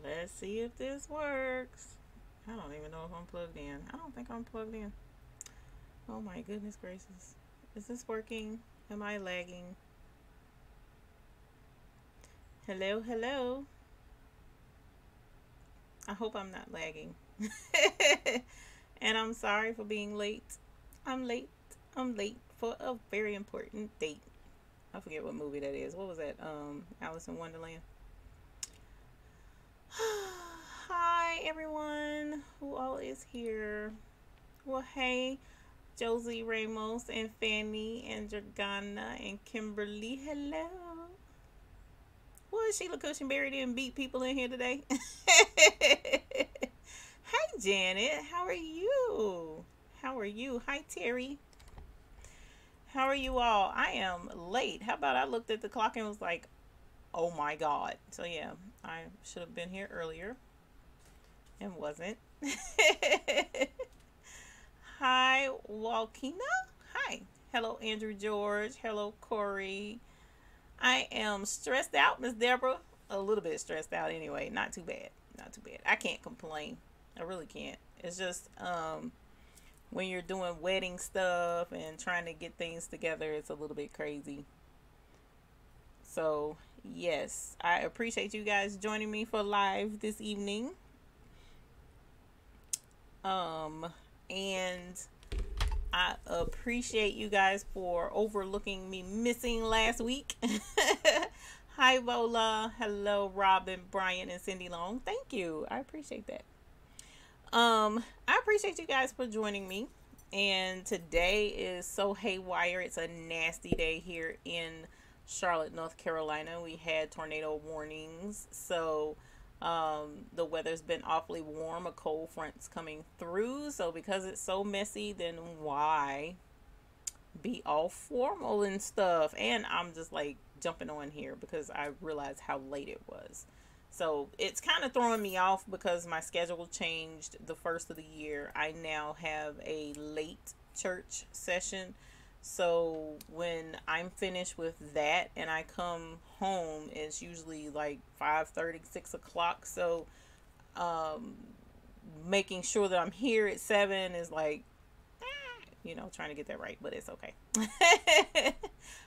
Let's see if this works. I don't even know if I'm plugged in. I don't think I'm plugged in. Oh my goodness gracious. Is this working? Am I lagging? Hello, hello. I hope I'm not lagging. And I'm sorry for being late. I'm late. I'm late for a very important date. I forget what movie that is. What was that? Alice in Wonderland. Hi everyone who all is here. Well, hey, Josie Ramos and Fanny and Dragana and Kimberly. Hello. What, Sheila Cushionberry didn't beat people in here today? Hi, Janet. How are you? How are you? Hi, Terry. How are you all? I am late. How about I looked at the clock and was like, oh my God. So, yeah, I should have been here earlier and wasn't. Hi, Walkina. Hi. Hello, Andrew George. Hello, Corey. I am stressed out, Miss Deborah. A little bit stressed out anyway. Not too bad. Not too bad. I can't complain. I really can't. It's just when you're doing wedding stuff and trying to get things together, it's a little bit crazy. So, yes, I appreciate you guys joining me for live this evening. And I appreciate you guys for overlooking me missing last week. Hi, Vola. Hello, Robin, Brian, and Cindy Long. Thank you. I appreciate that. I appreciate you guys for joining me. And today is so haywire. It's a nasty day here in Charlotte, North Carolina. We had tornado warnings. So the weather's been awfully warm. A cold front's coming through. So because it's so messy, then why be all formal and stuff? And I'm just like jumping on here because I realized how late it was. So it's kind of throwing me off because my schedule changed the first of the year. I now have a late church session. So when I'm finished with that and I come home, it's usually like 5:30, 6 o'clock. So making sure that I'm here at 7 is like, trying to get that right, but it's okay.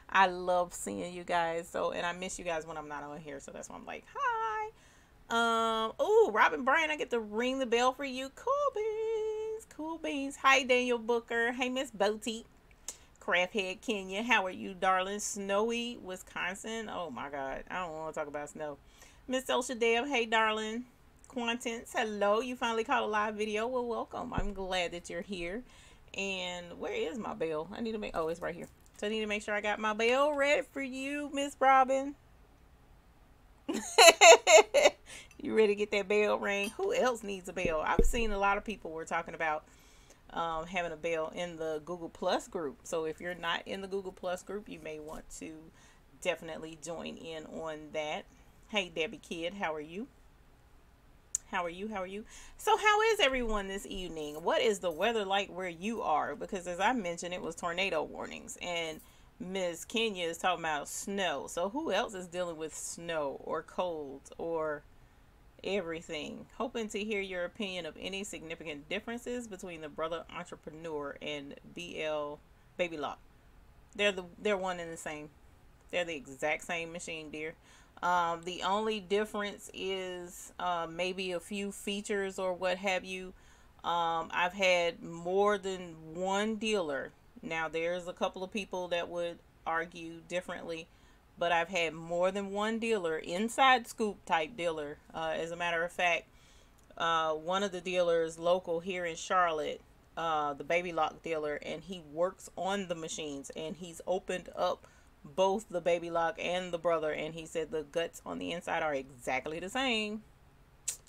I love seeing you guys. So, and I miss you guys when I'm not on here. So that's why I'm like, hi. Oh, Robin Bryan, I get to ring the bell for you. Cool beans. Cool beans. Hi, Daniel Booker. Hey, Miss Boaty. Crafthead Kenya. How are you, darling? Snowy, Wisconsin. Oh my God. I don't want to talk about snow. Miss Osha Deb. Hey, darling. Quantance. Hello. You finally caught a live video. Well, welcome. I'm glad that you're here. And where is my bell? I need to make, oh, it's right here. So I need to make sure I got my bell ready for you, Miss Robin. You ready to get that bell ring? Who else needs a bell? I've seen a lot of people were talking about having a bell in the Google Plus group. So if you're not in the Google Plus group, you may want to definitely join in on that. Hey, Debbie Kidd, how are you? How are you? How are you? So how is everyone this evening? What is the weather like where you are? Because as I mentioned, it was tornado warnings. And Miss Kenya is talking about snow. So who else is dealing with snow or cold or everything? Hoping to hear your opinion of any significant differences between the Brother Entrepreneur and Baby Lock. They're one and the same. They're the exact same machine, dear. The only difference is maybe a few features or what have you. I've had more than one dealer. Now, there's a couple of people that would argue differently, but I've had more than one dealer, inside scoop type dealer. As a matter of fact, one of the dealers local here in Charlotte, the Baby Lock dealer, and he works on the machines, and he's opened up both the Baby Lock and the Brother, and he said the guts on the inside are exactly the same.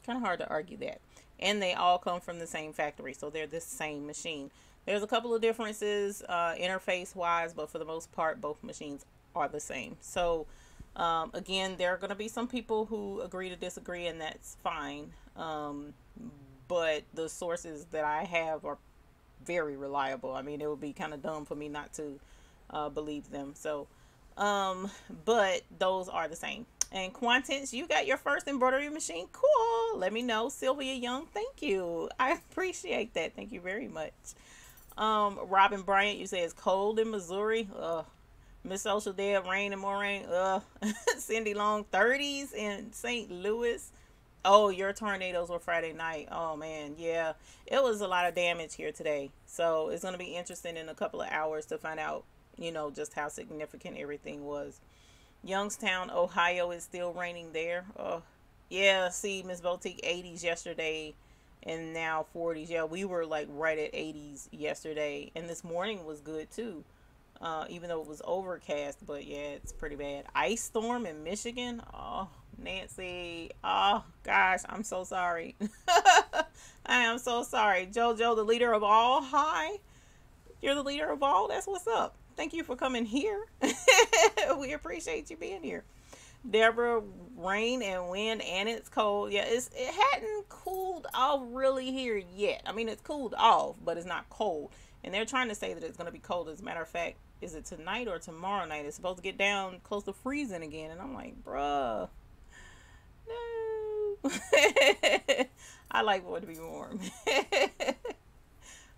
Kind of hard to argue that. And they all come from the same factory, so they're the same machine. There's a couple of differences interface wise, but for the most part, both machines are the same. So again, there are going to be some people who agree to disagree, and that's fine. But the sources that I have are very reliable. I mean, it would be kind of dumb for me not to believe them. So but those are the same. And Quantence, you got your first embroidery machine. Cool. Let me know. Sylvia Young, thank you. I appreciate that. Thank you very much. Robin Bryant, you say it's cold in Missouri. Miss Social Dead, rain and more rain. Cindy Long, 30s in St. Louis. Oh, your tornadoes were Friday night. Oh man, yeah. It was a lot of damage here today. So it's gonna be interesting in a couple of hours to find out, just how significant everything was. Youngstown, Ohio is still raining there. Oh, yeah. See, Miss Boutique, 80s yesterday, and now 40s. Yeah, we were like right at 80s yesterday, and this morning was good too. Even though it was overcast, but yeah, it's pretty bad. Ice storm in Michigan. Oh, Nancy. Oh gosh, I'm so sorry. I am so sorry. JoJo, the leader of all. Hi, you're the leader of all. That's what's up. Thank you for coming here. We appreciate you being here. Deborah, rain and wind, and it's cold. Yeah, it hadn't cooled off really here yet. I mean, it's cooled off, but it's not cold. And they're trying to say that it's going to be cold. As a matter of fact, is it tonight or tomorrow night? It's supposed to get down close to freezing again. And I'm like, bruh, no. I like for it to be warm.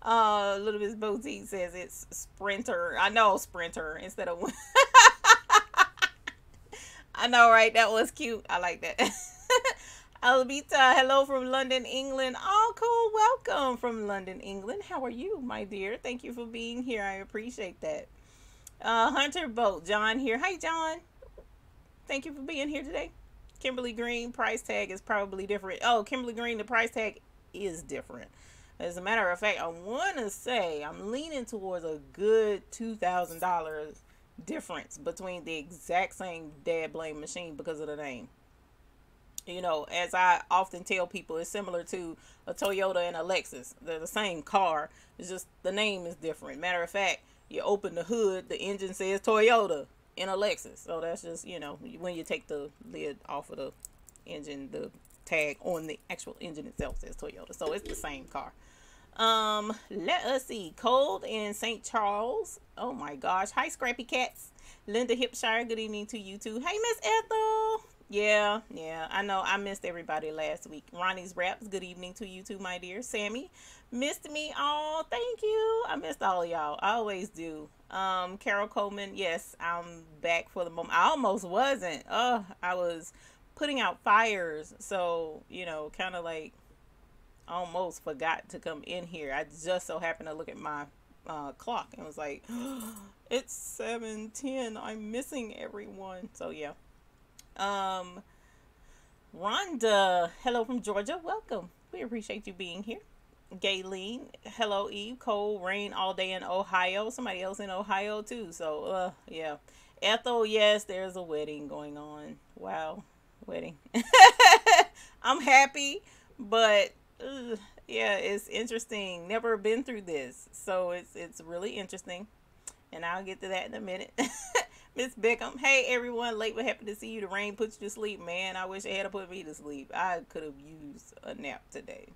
Little Miss Boutique says it's Sprinter. I know, Sprinter instead of I know, right? That was cute. I like that. Albita, hello from London, England. Oh, cool. Welcome from London, England. How are you, my dear? Thank you for being here. I appreciate that. Hunter Boat, John here. Hi, John. Thank you for being here today. Kimberly Green, price tag is probably different. Oh, Kimberly Green, the price tag is different. As a matter of fact, I want to say I'm leaning towards a good $2,000 difference between the exact same Dad Blame machine because of the name. As I often tell people, it's similar to a Toyota and a Lexus. They're the same car. It's just the name is different. Matter of fact, you open the hood, the engine says Toyota in a Lexus. So that's just, when you take the lid off of the engine, the tag on the actual engine itself says Toyota. So it's the same car. Let us see. Cold in St. Charles. Oh my gosh. Hi, Scrappy Cats. Linda Hipshire, good evening to you too. Hey, Miss Ethel. Yeah, I know. I missed everybody last week. Ronnie's Raps, good evening to you too, my dear. Sammy, missed me. Oh, thank you. I missed all of y'all. I always do. Carol Coleman, yes, I'm back for the moment. I almost wasn't. Oh, I was putting out fires. So, kind of like almost forgot to come in here. I just so happened to look at my clock and was like, it's 7:10. I'm missing everyone. So, yeah. Rhonda, hello from Georgia. Welcome. We appreciate you being here. Gayleen, hello Eve. Cold rain all day in Ohio. Somebody else in Ohio too. So, yeah. Ethel, yes, there's a wedding going on. Wow, wedding. I'm happy, but yeah, it's interesting. Never been through this, so it's really interesting, and I'll get to that in a minute. Miss Beckham, hey everyone, late but happy to see you. The rain puts you to sleep, man. I wish it had put me to sleep. I could have used a nap today.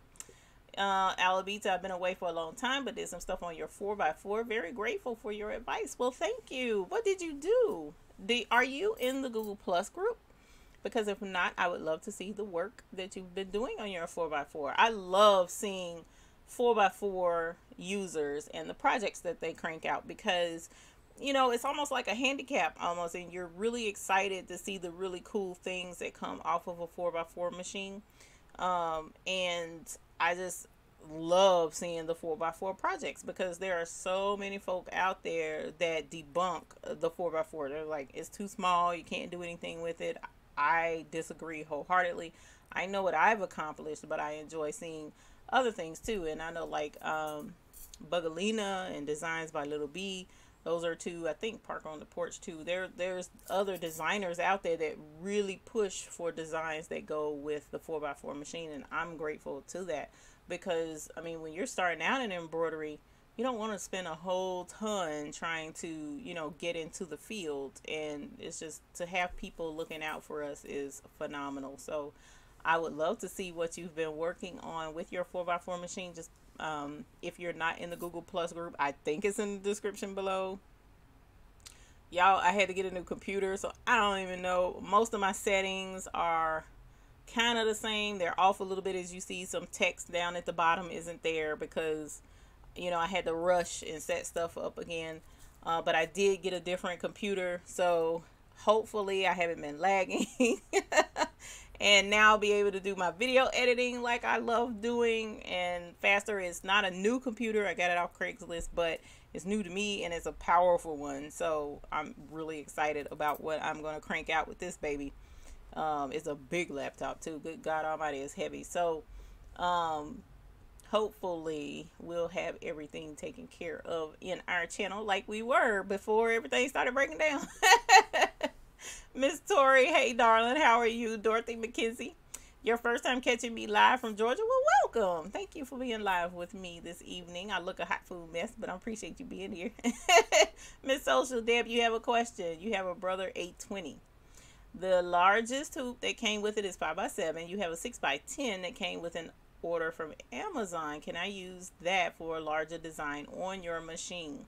Alabita, I've been away for a long time, but did some stuff on your 4x4. Very grateful for your advice. Well, thank you. What did you do? Are you in the Google Plus group? Because if not, I would love to see the work that you've been doing on your 4x4. I love seeing 4x4 users and the projects that they crank out because it's almost like a handicap almost, and you're really excited to see the really cool things that come off of a 4x4 machine. And I just love seeing the 4x4 projects because there are so many folk out there that debunk the 4x4. They're like, it's too small, you can't do anything with it. I disagree wholeheartedly. I know what I've accomplished, but I enjoy seeing other things too. And I know like Bugalina and Designs by Little B, those are two. I think Park on the Porch too. There's other designers out there that really push for designs that go with the 4x4 machine, and I'm grateful to that because I mean when you're starting out in embroidery, you don't want to spend a whole ton trying to get into the field, and it's just to have people looking out for us is phenomenal. So I would love to see what you've been working on with your 4x4 machine. Just if you're not in the Google Plus group, I think it's in the description below. Y'all, I had to get a new computer, so I don't even know. Most of my settings are kind of the same. They're off a little bit, as you see. Some text down at the bottom isn't there because, you know, I had to rush and set stuff up again. But I did get a different computer, so hopefully I haven't been lagging. And now I'll be able to do my video editing like I love doing and faster. It's not a new computer. I got it off Craigslist, but it's new to me and it's a powerful one. So I'm really excited about what I'm going to crank out with this baby. It's a big laptop too. Good God Almighty, it's heavy. So hopefully we'll have everything taken care of in our channel like we were before everything started breaking down. Miss Tori, hey darling, how are you? Dorothy McKenzie, your first time catching me live from Georgia? Well, welcome. Thank you for being live with me this evening. I look a hot food mess, but I appreciate you being here. Miss Social Deb, you have a question. You have a brother 820. The largest hoop that came with it is 5x7. You have a 6x10 that came with an order from Amazon. Can I use that for a larger design on your machine?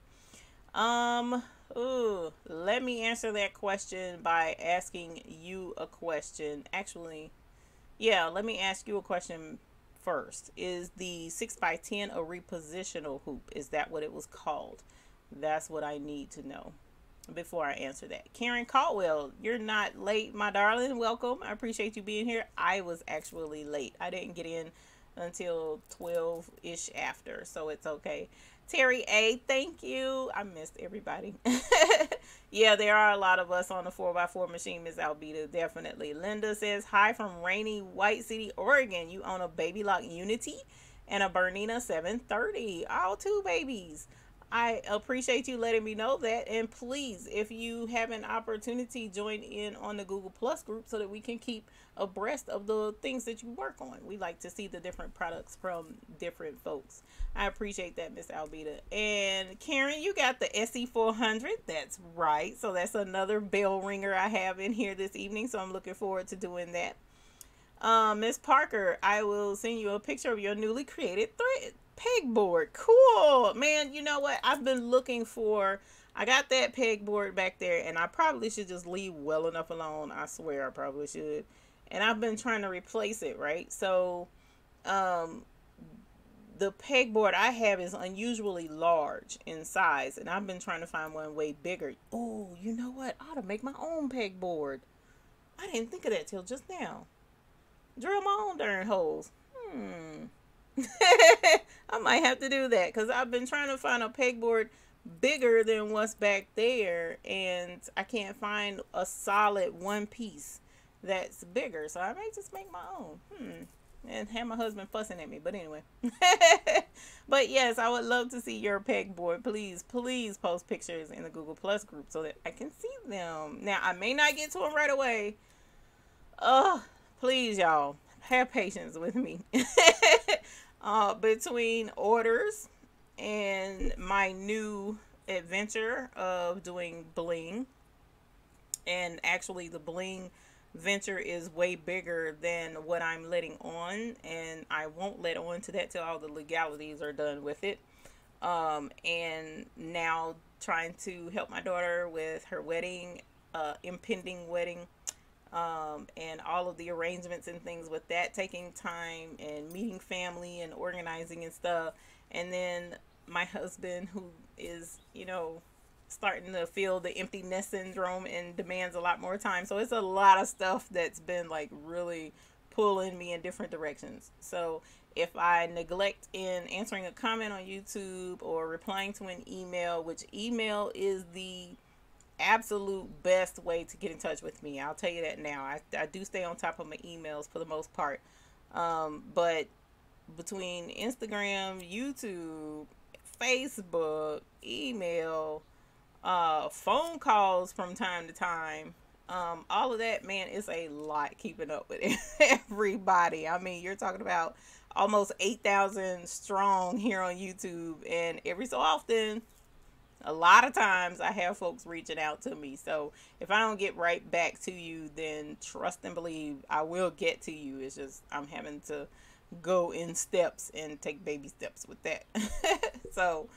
Let me answer that question by asking you a question. Actually, yeah, let me ask you a question first. Is the 6x10 a repositional hoop? Is that what it was called? That's what I need to know before I answer that. Karen Caldwell, you're not late, my darling. Welcome. I appreciate you being here. I was actually late. I didn't get in until 12-ish after, so it's okay. Terry A, thank you. I missed everybody. Yeah, there are a lot of us on the 4x4 machine, Miss Albita, definitely. Linda says, hi from rainy White City, Oregon. You own a Baby Lock Unity and a Bernina 730. All two babies. I appreciate you letting me know that. And please, if you have an opportunity, join in on the Google Plus group so that we can keep abreast of the things that you work on. We like to see the different products from different folks. I appreciate that, Miss Albita. And Karen, you got the SE400. That's right. So that's another bell ringer I have in here this evening. So I'm looking forward to doing that. Miss Parker, I will send you a picture of your newly created pegboard. Cool, man. You know what, I've been looking for, I got that pegboard back there and I probably should just leave well enough alone. I swear I probably should. And I've been trying to replace it, right? So the pegboard I have is unusually large in size and I've been trying to find one way bigger. Oh, you know what, I ought to make my own pegboard. I didn't think of that till just now. Drill my own darn holes. I might have to do that because I've been trying to find a pegboard bigger than what's back there and I can't find a solid one piece that's bigger, so I may just make my own and have my husband fussing at me, but anyway. But yes, I would love to see your pegboard. Please post pictures in the Google Plus group so that I can see them. Now I may not get to them right away. Please y'all have patience with me. Between orders and my new adventure of doing bling, and actually the bling venture is way bigger than what I'm letting on, and I won't let on to that till all the legalities are done with it. And now trying to help my daughter with her wedding, impending wedding, and all of the arrangements and things with that taking time, and meeting family and organizing and stuff. And then my husband, who is, you know, starting to feel the empty nest syndrome and demands a lot more time. So it's a lot of stuff that's been like really pulling me in different directions. So if I neglect in answering a comment on YouTube or replying to an email, which email is the absolute best way to get in touch with me, I'll tell you that now. I do stay on top of my emails for the most part. But between Instagram, YouTube, Facebook, email, phone calls from time to time, all of that, man, is a lot keeping up with everybody. I mean, you're talking about almost 8,000 strong here on YouTube, and every so often, a lot of times I have folks reaching out to me. So if I don't get right back to you, then trust and believe I will get to you. It's just I'm having to go in steps and take baby steps with that. So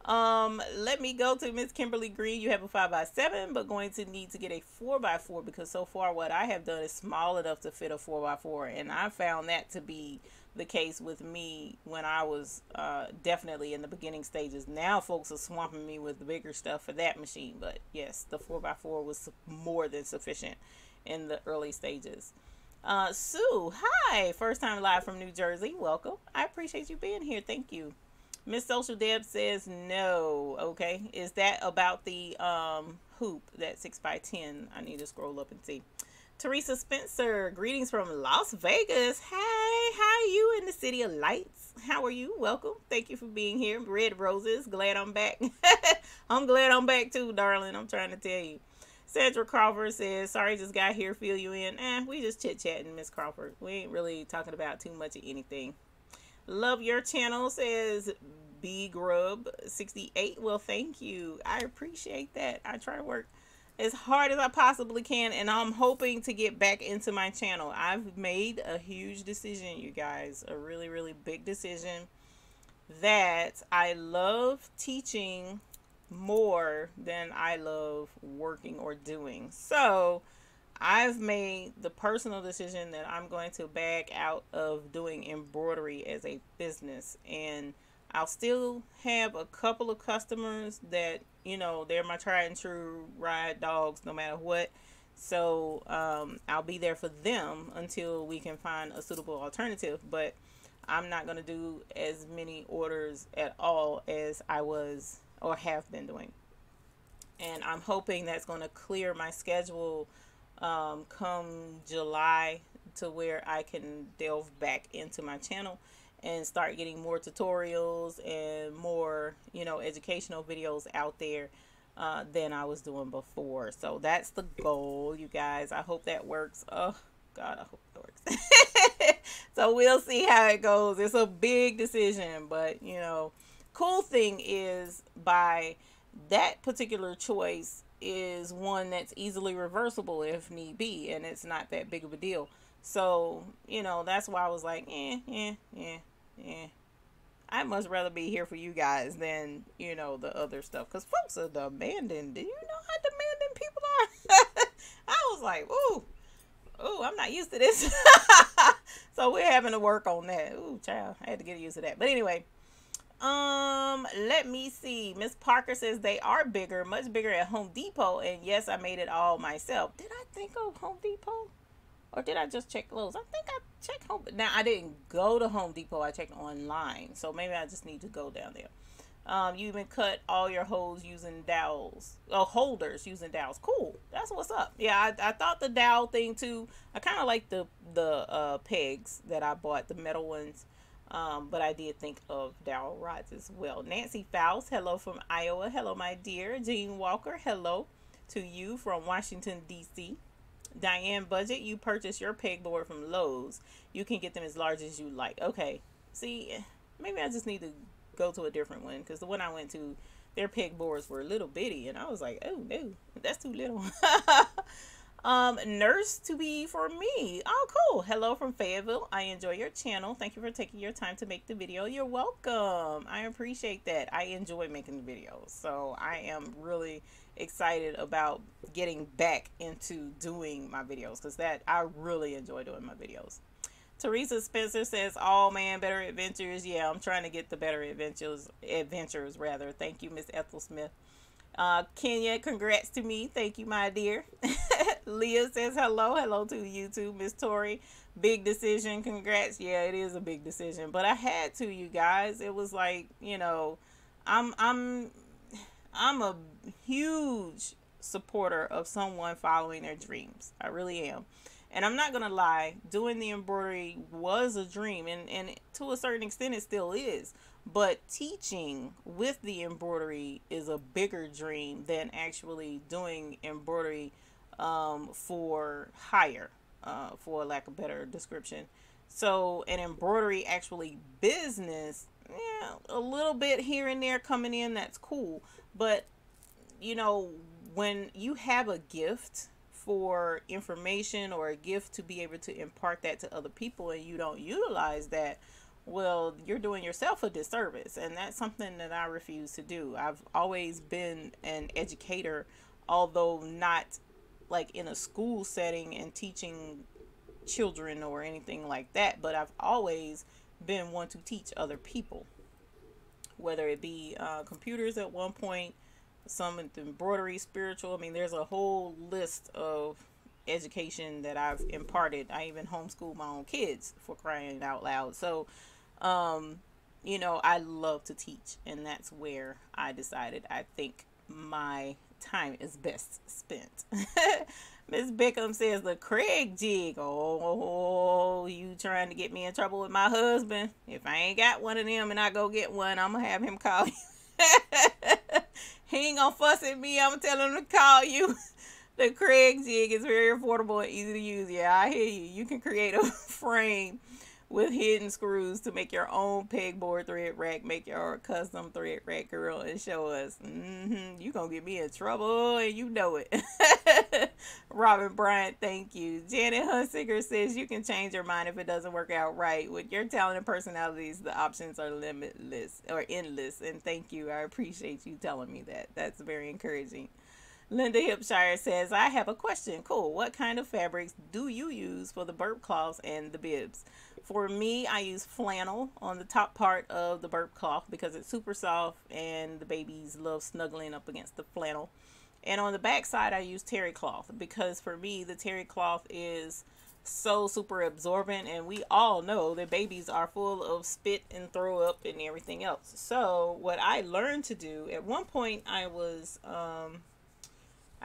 Let me go to Miss Kimberly Green. You have a 5x7, but going to need to get a 4x4 because so far what I have done is small enough to fit a 4x4, and I found that to be the case with me when I was definitely in the beginning stages. Now folks are swamping me with the bigger stuff for that machine, but yes, the 4x4 was more than sufficient in the early stages. Sue, hi, first time live from New Jersey. Welcome. I appreciate you being here. Thank you. Miss Social Deb says no. Okay, is that about the hoop, that 6x10? I need to scroll up and see. Teresa Spencer, greetings from Las Vegas. Hey, how are you in the city of lights? How are you? Welcome. Thank you for being here. Red Roses, glad I'm back. I'm glad I'm back too, darling. I'm trying to tell you. Sandra Crawford says, sorry, just got here, fill you in. We just chit-chatting, Miss Crawford. We ain't really talking about too much of anything. Love your channel, says B Grub 68. Well, thank you. I appreciate that. I try to work as hard as I possibly can, and I'm hoping to get back into my channel. I've made a huge decision, you guys, a really, really big decision, that I love teaching more than I love working or doing. So I've made the personal decision that I'm going to back out of doing embroidery as a business, and I'll still have a couple of customers that, you know, they're my tried and true ride dogs no matter what. So I'll be there for them until we can find a suitable alternative, but I'm not going to do as many orders at all as I was or have been doing. And I'm hoping that's going to clear my schedule come July, to where I can delve back into my channel and start getting more tutorials and more, you know, educational videos out there than I was doing before. So that's the goal, you guys. I hope that works. Oh God, I hope it works. So we'll see how it goes. It's a big decision, but you know, cool thing is, by that particular choice is one that's easily reversible if need be, and it's not that big of a deal. So, you know, that's why I was like, I must rather be here for you guys than, you know, the other stuff, because folks are demanding. Do you know how demanding people are? I was like, ooh, I'm not used to this. So we're having to work on that. Ooh, child, I had to get used to that. But anyway, let me see. Miss Parker says they are bigger, much bigger at Home Depot. And yes, I made it all myself. Did I think of Home Depot? Or did I just check Lowe's? I think I checked Home. Now, I didn't go to Home Depot. I checked online. So maybe I just need to go down there. You even cut all your holes using dowels. Oh, holders using dowels. Cool. That's what's up. Yeah, I thought the dowel thing too. I kind of like the pegs that I bought, the metal ones. But I did think of dowel rods as well. Nancy Faust, hello from Iowa. Hello, my dear. Jean Walker, hello to you from Washington, D.C. Diane Budget, you purchased your pegboard from Lowe's. You can get them as large as you like. Okay. See, maybe I just need to go to a different one, because the one I went to, their pegboards were little bitty, and I was like, oh, no, that's too little. Nurse to be for me. Oh, cool. Hello from Fayetteville. I enjoy your channel. Thank you for taking your time to make the video. You're welcome. I appreciate that. I enjoy making the videos. So I am really excited about getting back into doing my videos, because that I really enjoy doing my videos. Teresa Spencer says, oh man, Better Adventures. Yeah, I'm trying to get the Better Adventures rather. Thank you, Miss Ethel Smith. Kenya, congrats to me. Thank you, my dear. Leah says hello to you too, Miss Tori. Big decision. Congrats. Yeah, it is a big decision, but I had to, you guys. It was like, you know, I'm a huge supporter of someone following their dreams. I really am. And I'm not going to lie, doing the embroidery was a dream, and to a certain extent it still is. But teaching with the embroidery is a bigger dream than actually doing embroidery for hire, for lack of a better description. So an embroidery actually business, yeah, a little bit here and there coming in, that's cool. But, you know, when you have a gift for information or a gift to be able to impart that to other people and you don't utilize that, well, you're doing yourself a disservice, and that's something that I refuse to do. I've always been an educator, although not like in a school setting and teaching children or anything like that, but I've always been one to teach other people, whether it be computers at one point, some embroidery, spiritual. I mean, there's a whole list of education that I've imparted. I even homeschool my own kids, for crying out loud. So, um, you know, I love to teach, and that's where I decided I think my time is best spent. Miss Bickham says the Craig jig. Oh, you trying to get me in trouble with my husband? If I ain't got one of them and I go get one, I'm gonna have him call you. He ain't gonna fuss at me. I'm gonna tell him to call you. The Craig jig is very affordable and easy to use. Yeah, I hear you. You can create a frame with hidden screws to make your own pegboard thread rack, make your custom thread rack, girl, and show us. You gonna get me in trouble, and you know it. Robin Bryant, thank you. Janet Hunsinger says you can change your mind if it doesn't work out right. With your talent and personalities, the options are limitless or endless. And thank you. I appreciate you telling me that. That's very encouraging. Linda Hipshire says, I have a question. Cool. What kind of fabrics do you use for the burp cloths and the bibs? For me, I use flannel on the top part of the burp cloth because it's super soft and the babies love snuggling up against the flannel. And on the back side, I use terry cloth because for me, the terry cloth is so super absorbent, and we all know that babies are full of spit and throw up and everything else. So what I learned to do, at one point I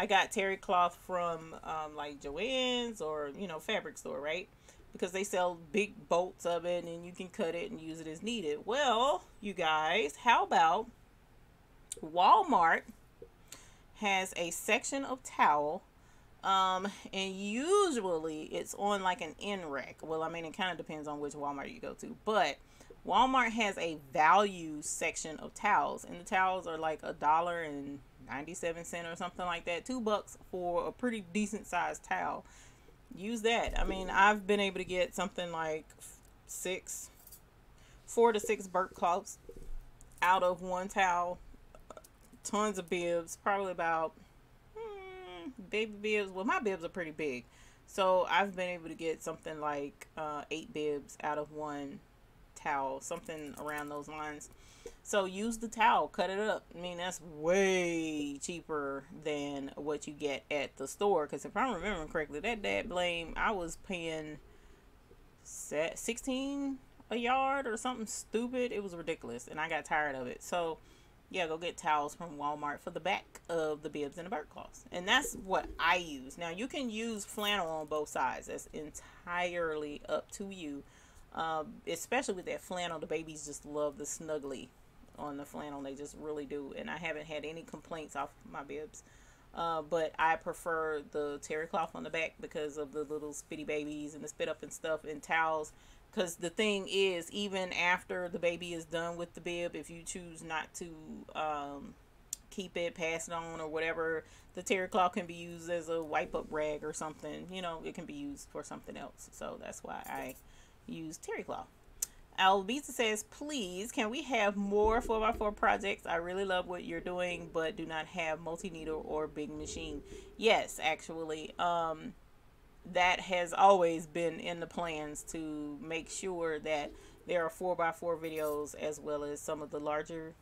got terry cloth from like Joann's or, you know, fabric store, right? Because they sell big bolts of it and you can cut it and use it as needed. Well, you guys, how about Walmart has a section of towel, and usually it's on like an end rack. Well, I mean, it kind of depends on which Walmart you go to, but Walmart has a value section of towels, and the towels are like $1.97 or something like that, $2 for a pretty decent sized towel. Use that. I mean, I've been able to get something like 4 to 6 burp cloths out of one towel. Tons of bibs, probably about baby bibs. Well, my bibs are pretty big, so I've been able to get something like 8 bibs out of one towel, something around those lines. So use the towel, cut it up. I mean, that's way cheaper than what you get at the store, because if I'm remembering correctly, that dad blame, I was paying $16 a yard or something stupid. It was ridiculous, and I got tired of it. So yeah, go get towels from Walmart for the back of the bibs and the burp cloths. And that's what I use. Now, you can use flannel on both sides. That's entirely up to you. Especially with that flannel, the babies just love the snuggly on the flannel. They just really do. And I haven't had any complaints off my bibs. But I prefer the terry cloth on the back because of the little spitty babies and the spit up and stuff, and towels. Because the thing is, even after the baby is done with the bib, if you choose not to keep it, pass it on or whatever, the terry cloth can be used as a wipe up rag or something. You know, it can be used for something else. So that's why I use terry cloth. Alvisa says, please, can we have more 4x4 projects? I really love what you're doing, but do not have multi-needle or big machine. Yes, actually, that has always been in the plans, to make sure that there are 4x4 videos as well as some of the larger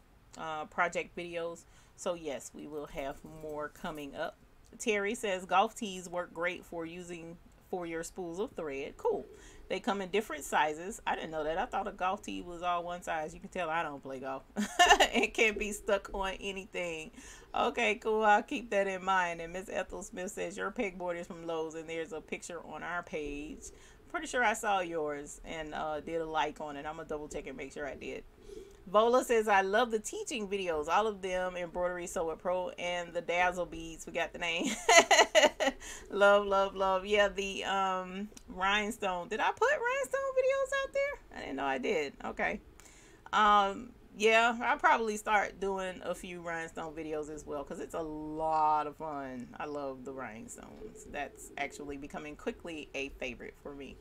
project videos. So yes, we will have more coming up. Terry says, golf tees work great for using for your spools of thread. Cool. They come in different sizes. I didn't know that. I thought a golf tee was all one size. You can tell I don't play golf. It can't be stuck on anything. Okay, cool. I'll keep that in mind. And Miss Ethel Smith says, your pegboard is from Lowe's, and there's a picture on our page. Pretty sure I saw yours and did a like on it. I'm going to double check and make sure I did. Vola says, I love the teaching videos. All of them, Embroidery, Sew It Pro, and the Dazzle Beads. We got the name. Love, love, love. Yeah, the Rhinestone. Did I put Rhinestone videos out there? I didn't know I did. Okay. Yeah, I'll probably start doing a few Rhinestone videos as well, because it's a lot of fun. I love the Rhinestones. That's actually becoming quickly a favorite for me.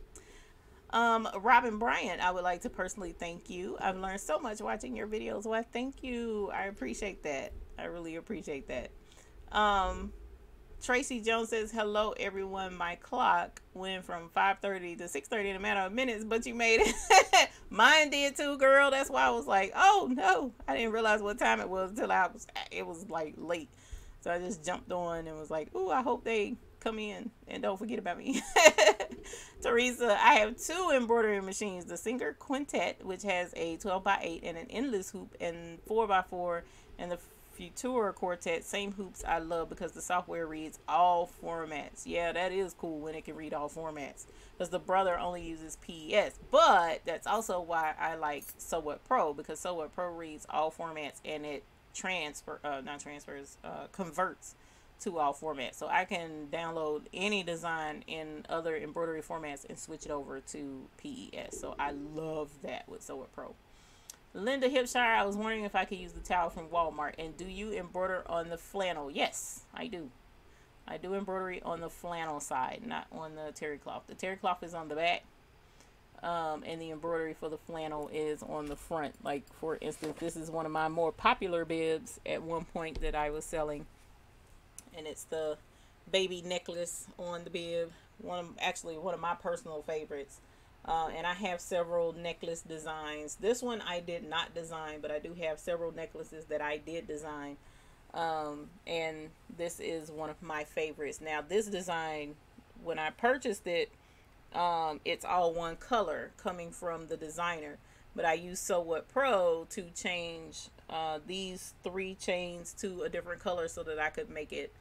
Robin Bryant, I would like to personally thank you. I've learned so much watching your videos. Well, thank you. I appreciate that. I really appreciate that. Tracy Jones says, hello everyone. My clock went from 5:30 to 6:30 in a matter of minutes, but you made it. Mine did too, girl. That's why I was like, oh no. I didn't realize what time it was until it was like late. So I just jumped on and was like, ooh, I hope they come in and don't forget about me. Teresa, I have 2 embroidery machines, the Singer Quintet, which has a 12x8 and an endless hoop, and 4x4, and the Futura Quartet, same hoops. I love because the software reads all formats. Yeah, that is cool when it can read all formats, because the brother only uses PES. But that's also why I like Sew What Pro, because Sew What Pro reads all formats and it converts to all formats. So I can download any design in other embroidery formats and switch it over to PES. So I love that with Sew What Pro. Linda Hipshire, I was wondering if I could use the towel from Walmart. And do you embroider on the flannel? Yes, I do. I do embroidery on the flannel side, not on the terry cloth. The terry cloth is on the back, and the embroidery for the flannel is on the front. Like, for instance, this is one of my more popular bibs at one point that I was selling, and it's the baby necklace on the bib. Actually one of my personal favorites. And I have several necklace designs. This one I did not design, but I do have several necklaces that I did design. And this is one of my favorites. Now, this design, when I purchased it, it's all one color coming from the designer. But I used Sew What Pro to change these 3 chains to a different color so that I could make it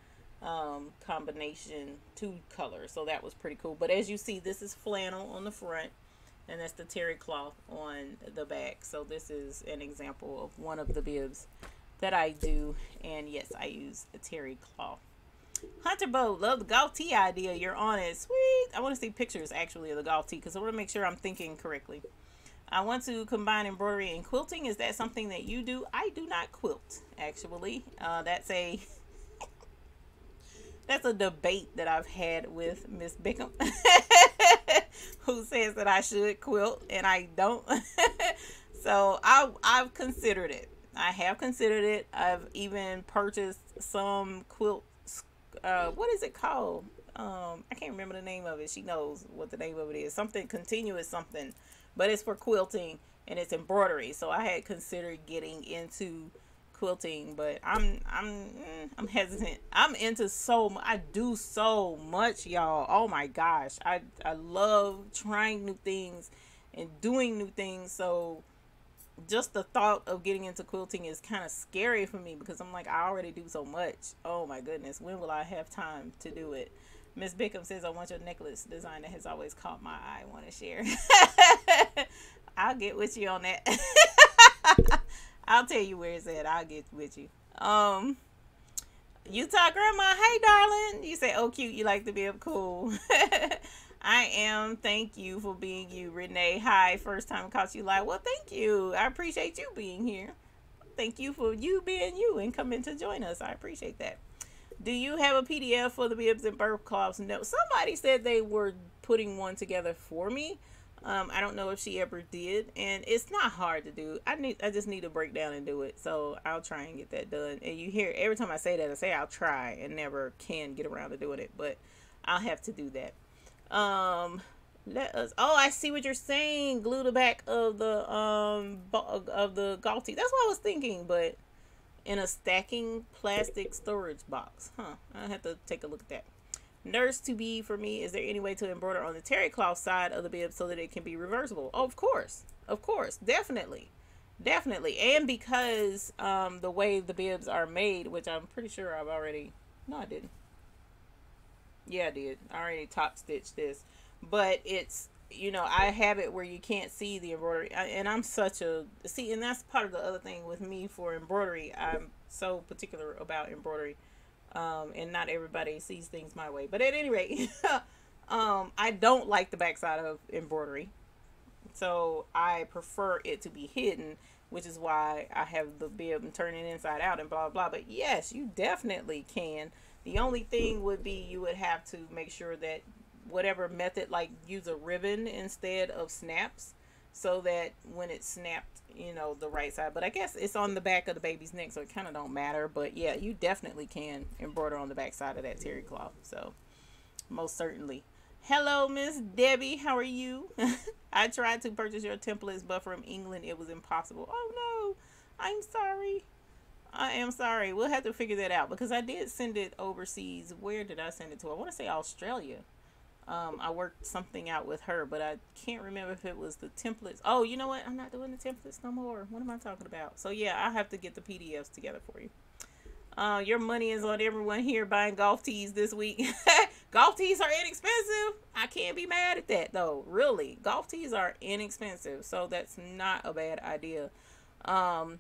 combination 2 colors. So that was pretty cool. But as you see, this is flannel on the front, and that's the terry cloth on the back. So this is an example of one of the bibs that I do, and yes, I use a terry cloth. Hunter Bow, love the golf tee idea. You're on it. Sweet. I want to see pictures actually of the golf tee, because I want to make sure I'm thinking correctly. I want to combine embroidery and quilting. Is that something that you do? I do not quilt, actually. That's a debate that I've had with Miss Bickham, who says that I should quilt and I don't. So I've considered it. I have considered it. I've even purchased some quilt. What is it called? I can't remember the name of it. She knows what the name of it is. Something continuous something, but it's for quilting and it's embroidery. So I had considered getting into quilting, but I'm hesitant. I'm into I do so much, y'all. Oh my gosh, I love trying new things and doing new things. So just the thought of getting into quilting is kind of scary for me, because I'm like, I already do so much. Oh my goodness, when will I have time to do it? Miss Bickham says, I want your necklace design that has always caught my eye. I want to share. I'll get with you on that. I'll tell you where it's at. I'll get with you. Utah Grandma, hey darling. You say, oh cute, you like to be up cool. I am. Thank you for being you. Renee, hi. First time caught you live. Well, thank you. I appreciate you being here. Thank you for you being you and coming to join us. I appreciate that. Do you have a PDF for the bibs and burp cloths? No. Somebody said they were putting one together for me. I don't know if she ever did, and it's not hard to do. I just need to break down and do it. So I'll try and get that done. And you hear every time I say that, I say I'll try and never can get around to doing it, but I'll have to do that. Oh, I see what you're saying. Glue the back of the golf tee. That's what I was thinking, but in a stacking plastic storage box. I have to take a look at that. Nurse to be for me, is there any way to embroider on the terry cloth side of the bib so that it can be reversible? Oh, of course, definitely. And because the way the bibs are made, which I'm pretty sure I've already, no I didn't, yeah I did, I already top stitched this, but it's, you know, I have it where you can't see the embroidery, and I'm such a, see, and that's part of the other thing with me for embroidery. I'm so particular about embroidery. And not everybody sees things my way. But at any rate, I don't like the backside of embroidery. So I prefer it to be hidden, which is why I have the bib and turn it inside out and blah, blah. But yes, you definitely can. The only thing would be you would have to make sure that whatever method, like use a ribbon instead of snaps, so that when it's snapped, you know, the right side. But I guess it's on the back of the baby's neck, so it kind of don't matter. But yeah, you definitely can embroider on the back side of that terry cloth. So most certainly. Hello, Miss Debbie. How are you? I tried to purchase your templates, but from England it was impossible. Oh no, I'm sorry. I am sorry. We'll have to figure that out, because I did send it overseas. Where did I send it to? I want to say Australia. I worked something out with her, but I can't remember if it was the templates. Oh, you know what? I'm not doing the templates no more. What am I talking about? So yeah, I'll have to get the PDFs together for you. Your money is on everyone here buying golf tees this week. Golf tees are inexpensive. I can't be mad at that though. Really, golf tees are inexpensive, so that's not a bad idea. Now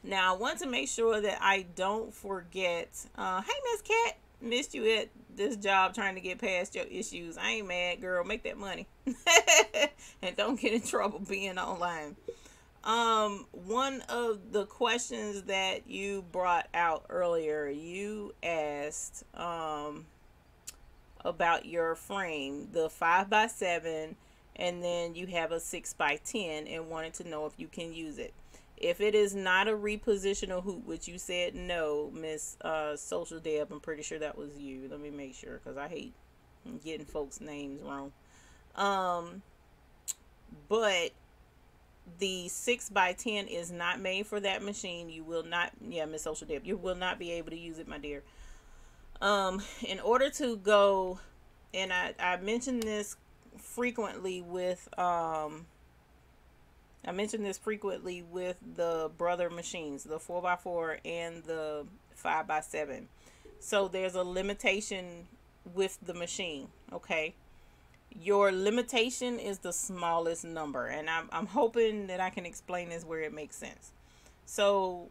I want to make sure that I don't forget. Hey, Miss Cat, missed you at this job trying to get past your issues. I ain't mad, girl. Make that money, and don't get in trouble being online. One of the questions that you brought out earlier, you asked about your frame, the 5x7, and then you have a 6x10, and wanted to know if you can use it. If it is not a repositional hoop, which you said no, Miss Social Deb, I'm pretty sure that was you. Let me make sure, because I hate getting folks' names wrong. But the 6x10 is not made for that machine. You will not, yeah, Miss Social Deb, you will not be able to use it, my dear. In order to go, and I mentioned this frequently with the brother machines, the 4x4 and the 5x7. So there's a limitation with the machine, okay? Your limitation is the smallest number, and I'm hoping that I can explain this where it makes sense. So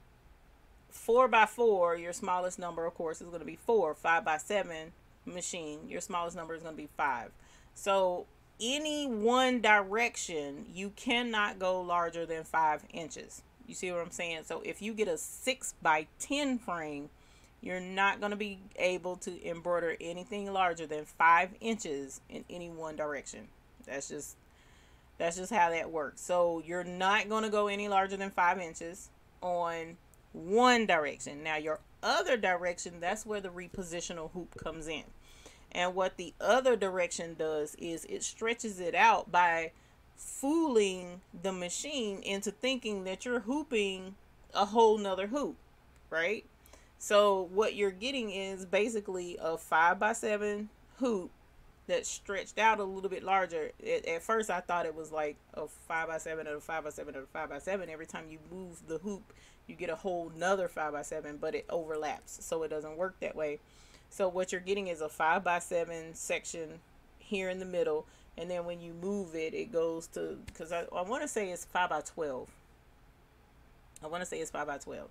4x4, your smallest number, of course, is going to be 4. 5x7 machine, your smallest number is going to be 5. So any one direction, you cannot go larger than 5 inches. You see what I'm saying? So if you get a 6x10 frame, you're not going to be able to embroider anything larger than 5 inches in any one direction. That's just how that works. So you're not going to go any larger than 5 inches on one direction. Now your other direction, that's where the repositional hoop comes in. And what the other direction does is it stretches it out by fooling the machine into thinking that you're hooping a whole nother hoop, right? So what you're getting is basically a 5x7 hoop that's stretched out a little bit larger. At first I thought it was like a 5x7 and a 5x7 and a 5x7. Every time you move the hoop, you get a whole nother 5x7, but it overlaps, so it doesn't work that way. So what you're getting is a 5x7 section here in the middle, and then when you move it, it goes to, because I want to say it's 5x12. I want to say it's 5x12.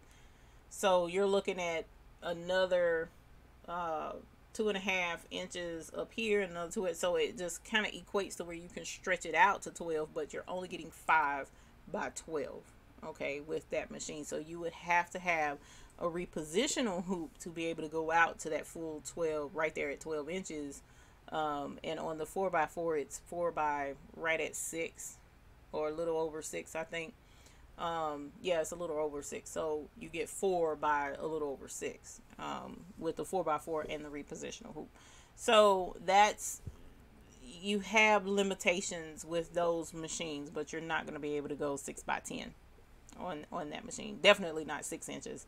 So you're looking at another 2.5 inches up here, another 2. So it just kind of equates to where you can stretch it out to 12, but you're only getting 5x12, okay, with that machine. So you would have to have a repositional hoop to be able to go out to that full 12, right there at 12 inches. And on the 4x4, it's 4 by right at 6, or a little over 6, I think. Yeah, it's a little over 6. So you get 4 by a little over 6, with the 4x4 and the repositional hoop. So that's, you have limitations with those machines, but you're not going to be able to go 6x10 on that machine. Definitely not 6 inches.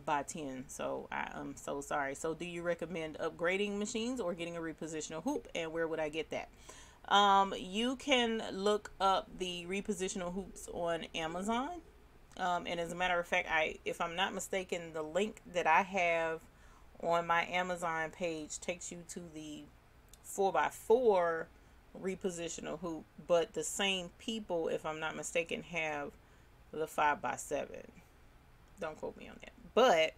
By 10. So I'm so sorry. So do you recommend upgrading machines or getting a repositional hoop, and where would I get that? You can look up the repositional hoops on Amazon, and as a matter of fact, if I'm not mistaken, the link that I have on my Amazon page takes you to the 4x4 repositional hoop, but the same people, if I'm not mistaken, have the 5x7. Don't quote me on that, but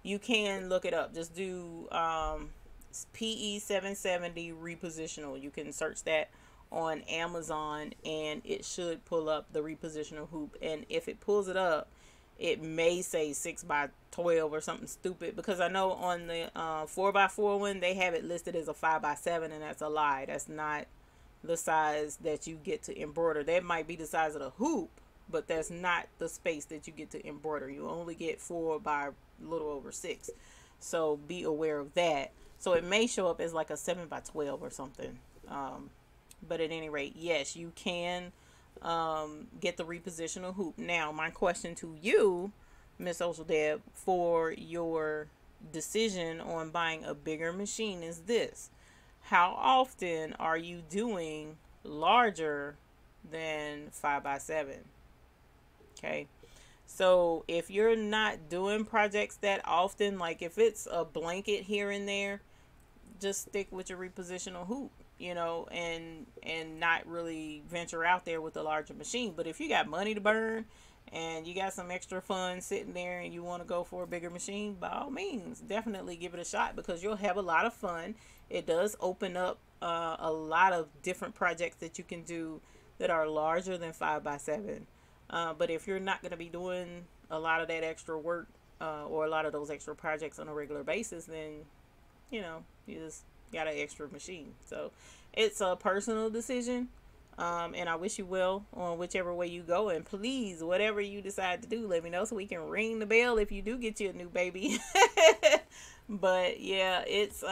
you can look it up. Just do PE 770 repositional. You can search that on Amazon, and it should pull up the repositional hoop. And if it pulls it up, it may say 6x12 or something stupid, because I know on the 4x4 one, they have it listed as a 5x7, and that's a lie. That's not the size that you get to embroider. That might be the size of the hoop, but that's not the space that you get to embroider. You only get 4 by a little over 6. So be aware of that. So it may show up as like a 7x12 or something. But at any rate, yes, you can get the repositional hoop. Now, my question to you, Miss Social Deb, for your decision on buying a bigger machine is this: how often are you doing larger than 5x7? Okay, so if you're not doing projects that often, like if it's a blanket here and there, just stick with your repositional hoop, you know, and not really venture out there with a larger machine. But if you got money to burn and you got some extra funds sitting there and you want to go for a bigger machine, by all means, definitely give it a shot, because you'll have a lot of fun. It does open up a lot of different projects that you can do that are larger than 5x7. But if you're not going to be doing a lot of that extra work or a lot of those extra projects on a regular basis, then, you know, you just got an extra machine. So it's a personal decision. And I wish you well on whichever way you go. And please, whatever you decide to do, let me know so we can ring the bell if you do get you a new baby. But yeah, it's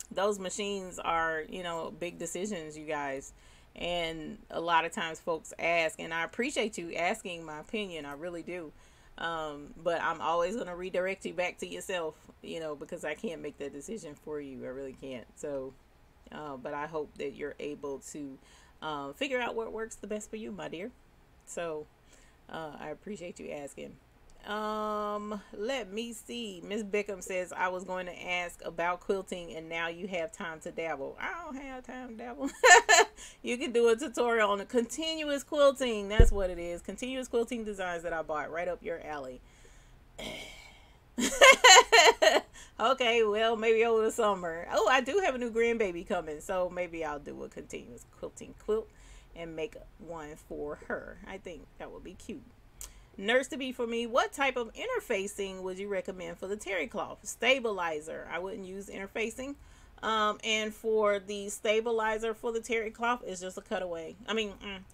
those machines are, you know, big decisions, you guys. And a lot of times folks ask, and I appreciate you asking my opinion, I really do. But I'm always going to redirect you back to yourself, you know, because I can't make that decision for you. I really can't. So, but I hope that you're able to figure out what works the best for you, my dear. So, I appreciate you asking. Let me see. Miss Beckham says, I was going to ask about quilting and now you have time to dabble. I don't have time to dabble. You can do a tutorial on the continuous quilting. That's what it is. Continuous quilting designs that I bought, right up your alley. Okay, well, maybe over the summer. Oh, I do have a new grandbaby coming, so maybe I'll do a continuous quilting quilt and make one for her. I think that would be cute. Nurse to be for me, what type of interfacing would you recommend for the terry cloth? Stabilizer. I wouldn't use interfacing. And for the stabilizer for the terry cloth is just a cutaway.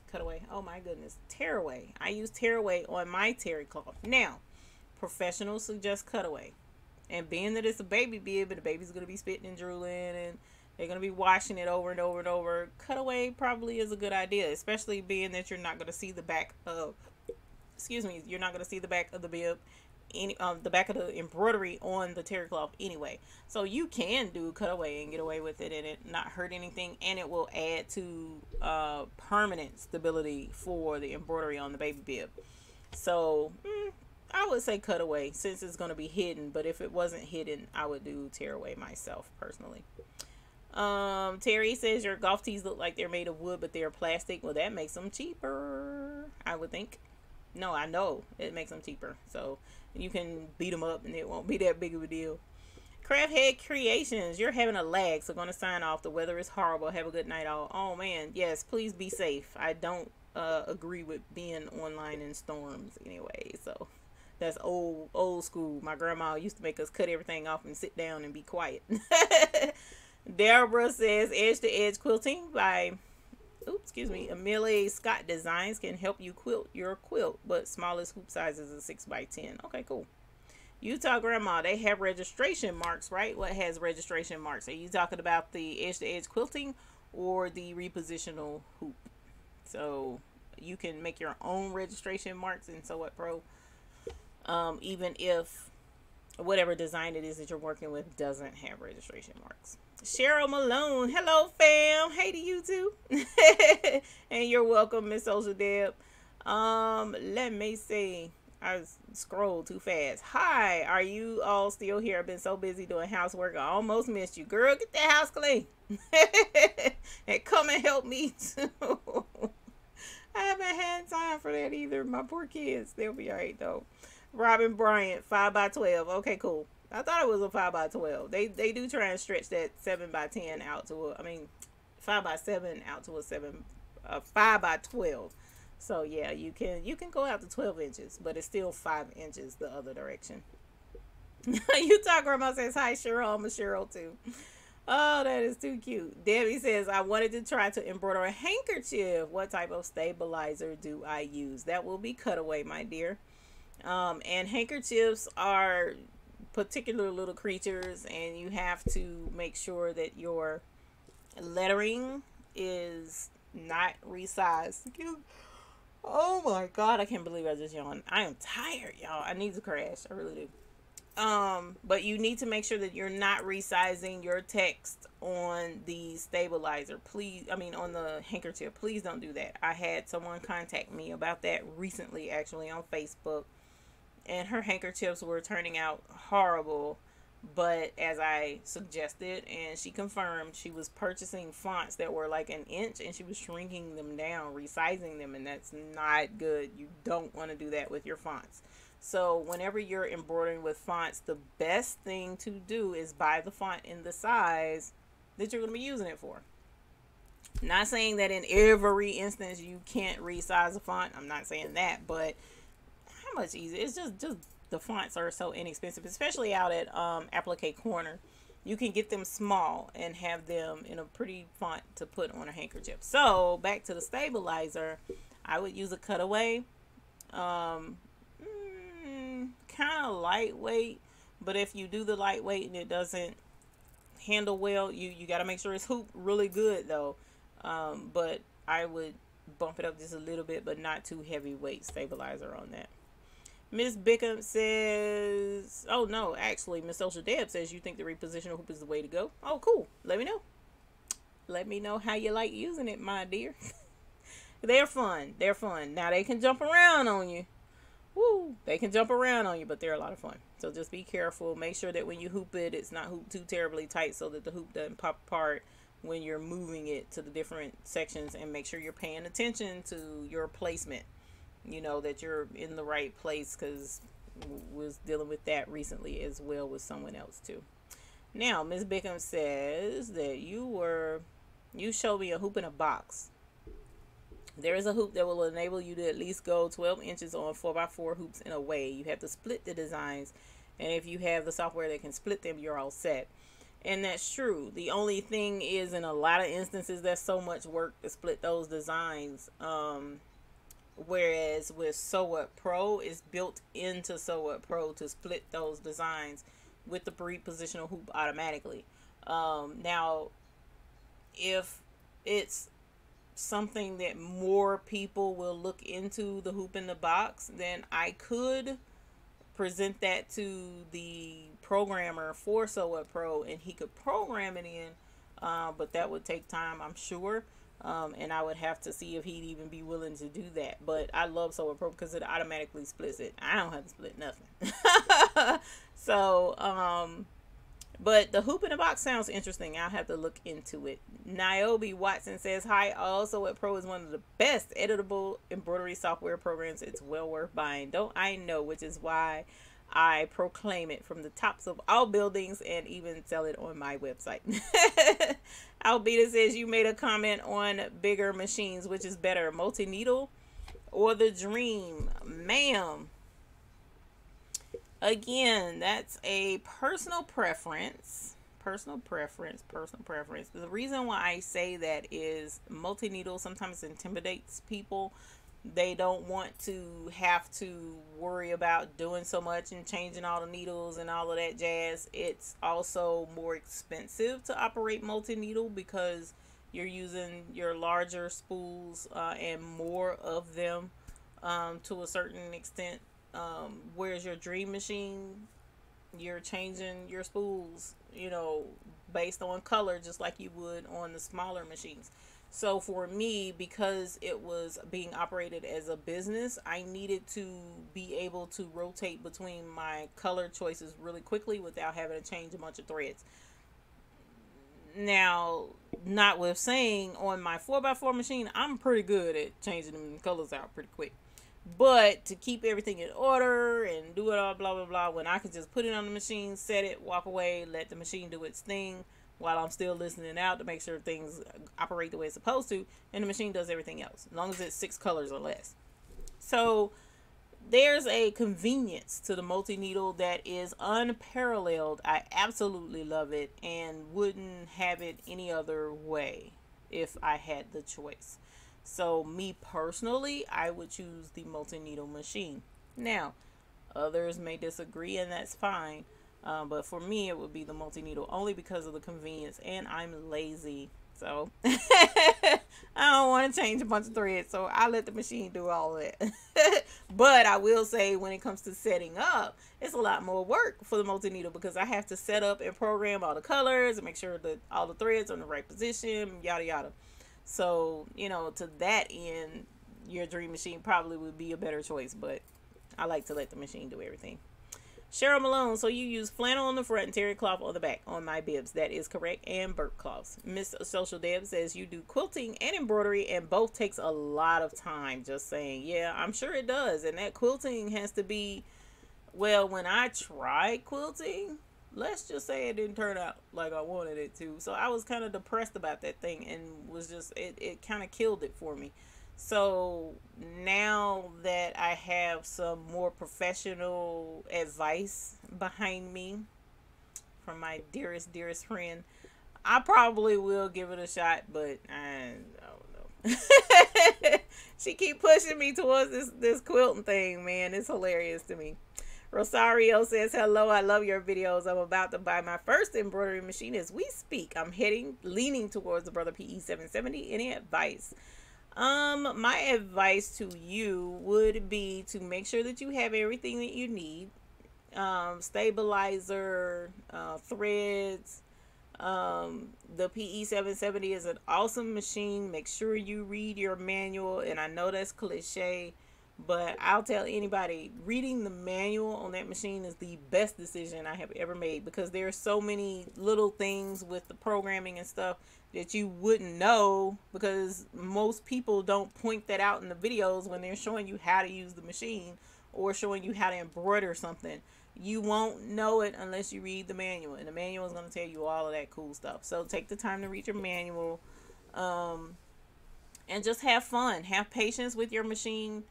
Cutaway. Oh my goodness. Tearaway. I use tearaway on my terry cloth. Now, professionals suggest cutaway. And being that it's a baby bib and the baby's going to be spitting and drooling and they're going to be washing it over and over and over, cutaway probably is a good idea, especially being that you're not going to see the back of you're not going to see the back of the bib, the back of the embroidery on the terry cloth anyway. So you can do cutaway and get away with it and it not hurt anything, and it will add to permanent stability for the embroidery on the baby bib. So I would say cutaway since it's going to be hidden, but if it wasn't hidden, I would do tearaway myself personally. Terry says your golf tees look like they're made of wood, but they're plastic. Well, that makes them cheaper, I would think. No, I know it makes them cheaper. So you can beat them up and it won't be that big of a deal. Craft Head Creations, you're having a lag, so going to sign off. The weather is horrible. Have a good night all. Oh man, yes, please be safe. I don't agree with being online in storms anyway. So that's old school. My grandma used to make us cut everything off and sit down and be quiet. Deborah says edge to edge quilting by Amelia Scott Designs can help you quilt your quilt, but smallest hoop size is a 6x10. Okay, cool. Utah Grandma, they have registration marks, right? What has registration marks? Are you talking about the edge to edge quilting or the repositional hoop? So you can make your own registration marks in Sew What Pro, even if whatever design it is that you're working with doesn't have registration marks. Cheryl Malone, hello fam. Hey to you too. And you're welcome, Miss Social Deb. Let me see. I scrolled too fast. Hi, are you all still here? I've been so busy doing housework. I almost missed you. Girl, get that house clean. And come and help me too. I haven't had time for that either. My poor kids. They'll be alright though. Robin Bryant, 5x12. Okay, cool. I thought it was a 5x12. They do try and stretch that 7x10 out to 5x7 out to a 5x12. So yeah, you can go out to 12 inches, but it's still 5 inches the other direction. Utah Grandma says hi, Cheryl. I'm a Cheryl too. Oh, that is too cute. Debbie says, I wanted to try to embroider a handkerchief. What type of stabilizer do I use? That will be cutaway, my dear. And handkerchiefs are particular little creatures, and you have to make sure that your lettering is not resized. Oh my god, I can't believe I just yawned. I am tired, y'all. I need to crash. I really do. But you need to make sure that you're not resizing your text on the stabilizer. Please, I mean on the handkerchief. Please don't do that. I had someone contact me about that recently, actually, on Facebook, and her handkerchiefs were turning out horrible. But as I suggested, and she confirmed, she was purchasing fonts that were like an inch, and she was shrinking them down, resizing them, and that's not good. You don't want to do that with your fonts. So whenever you're embroidering with fonts, the best thing to do is buy the font in the size that you're going to be using it for. Not saying that in every instance you can't resize a font. I'm not saying that, but how much easier? It's just the fonts are so inexpensive, especially out at Applique Corner. You can get them small and have them in a pretty font to put on a handkerchief. So back to the stabilizer, I would use a cutaway. Kind of lightweight, but if you do the lightweight and it doesn't handle well, you got to make sure it's hooped really good though. But I would bump it up just a little bit, but not too heavyweight stabilizer on that. Miss Bickham says, oh no, actually Miss Social Deb says you think the repositional hoop is the way to go. Oh cool, let me know. Let me know how you like using it, my dear. They're fun. Now they can jump around on you. Woo, they can jump around on you, but they're a lot of fun. So just be careful. Make sure that when you hoop it, it's not hooped too terribly tight so that the hoop doesn't pop apart when you're moving it to the different sections, and make sure you're paying attention to your placement. You know, that you're in the right place, because was dealing with that recently as well with someone else too. Now, Miss Bickham says that you showed me a hoop in a box. There is a hoop that will enable you to at least go 12 inches on 4x4 hoops in a way. You have to split the designs, and if you have the software that can split them, you're all set. And that's true. The only thing is, in a lot of instances, there's so much work to split those designs. Whereas with Sew Up Pro, it's built into Sew Up Pro to split those designs with the repositional hoop automatically. Now, if it's something that more people will look into, the hoop in the box, then I could present that to the programmer for Sew Up Pro, and he could program it in, but that would take time, I'm sure. And I would have to see if he'd even be willing to do that. But I love Sew Up Pro because it automatically splits it. I don't have to split nothing. So, but the hoop in the box sounds interesting. I'll have to look into it. Niobe Watson says, hi, all Sew Up Pro is one of the best editable embroidery software programs. It's well worth buying. Don't I know, which is why I proclaim it from the tops of all buildings and even sell it on my website. Albita says, you made a comment on bigger machines. Which is better, multi-needle or the Dream? Ma'am, again, that's a personal preference. Personal preference. The reason why I say that is multi-needle sometimes intimidates people. They don't want to have to worry about doing so much and changing all the needles and all of that jazz. It's also more expensive to operate multi-needle because you're using your larger spools and more of them to a certain extent. Whereas your Dream machine, you're changing your spools, you know, based on color, just like you would on the smaller machines. So for me, because it was being operated as a business, I needed to be able to rotate between my color choices really quickly without having to change a bunch of threads. Now, not with saying on my 4x4 machine, I'm pretty good at changing them colors out pretty quick. But to keep everything in order and do it all blah, blah, blah, when I can just put it on the machine, set it, walk away, let the machine do its thing. while I'm still listening out to make sure things operate the way it's supposed to, and the machine does everything else, as long as it's 6 colors or less. So there's a convenience to the multi-needle that is unparalleled. I absolutely love it and wouldn't have it any other way if I had the choice. So me personally, I would choose the multi-needle machine. Now, others may disagree, and that's fine. But for me, it would be the multi-needle only because of the convenience, and I'm lazy. So I don't want to change a bunch of threads, so I let the machine do all that. But I will say, when it comes to setting up, it's a lot more work for the multi-needle because I have to set up and program all the colors and make sure that all the threads are in the right position, yada yada. So, you know, to that end, your dream machine probably would be a better choice, but I like to let the machine do everything. Cheryl Malone, so you use flannel on the front and terry cloth on the back on my bibs. That is correct. And burp cloths. Miss Social Deb says you do quilting and embroidery, and both takes a lot of time. Just saying. Yeah, I'm sure it does. And that quilting has to be, well, when I tried quilting, let's just say it didn't turn out like I wanted it to. So I was kind of depressed about that thing, and was just, it kind of killed it for me. So now that I have some more professional advice behind me from my dearest friend, I probably will give it a shot, but I don't know. She keep pushing me towards this quilting thing, man. It's hilarious to me. Rosario says, hello, I love your videos. I'm about to buy my first embroidery machine as we speak. I'm leaning towards the Brother PE 770. Any advice? My advice to you would be to make sure that you have everything that you need. Stabilizer, threads. The PE 770 is an awesome machine. Make sure you read your manual, and I know that's cliche, but I'll tell anybody, reading the manual on that machine is the best decision I have ever made, because there are so many little things with the programming and stuff that you wouldn't know, because most people don't point that out in the videos when they're showing you how to use the machine or showing you how to embroider something. You won't know it unless you read the manual, and the manual is going to tell you all of that cool stuff. So take the time to read your manual, and just have fun. Have patience with your machine.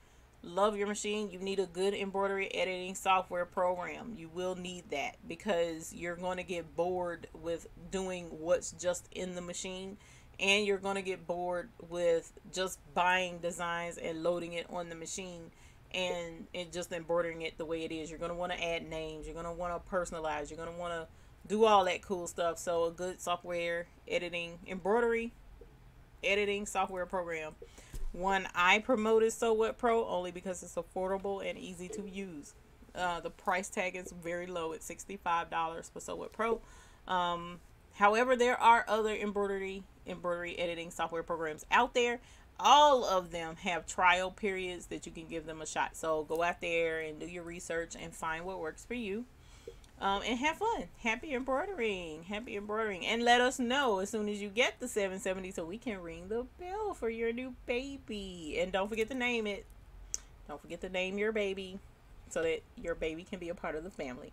Love your machine. You need a good embroidery editing software program. You will need that, because you're going to get bored with doing what's just in the machine, and you're going to get bored with just buying designs and loading it on the machine and just embroidering it the way it is. You're going to want to add names. You're going to want to personalize. You're going to want to do all that cool stuff. So a good software editing, embroidery editing software program. One I promote is Sew What Pro, only because it's affordable and easy to use. The price tag is very low at $65 for Sew What Pro. However, there are other embroidery editing software programs out there. All of them have trial periods that you can give them a shot. So go out there and do your research and find what works for you. And have fun. Happy embroidering. Happy embroidering. And let us know as soon as you get the 770 so we can ring the bell for your new baby. And don't forget to name it. Don't forget to name your baby so that your baby can be a part of the family.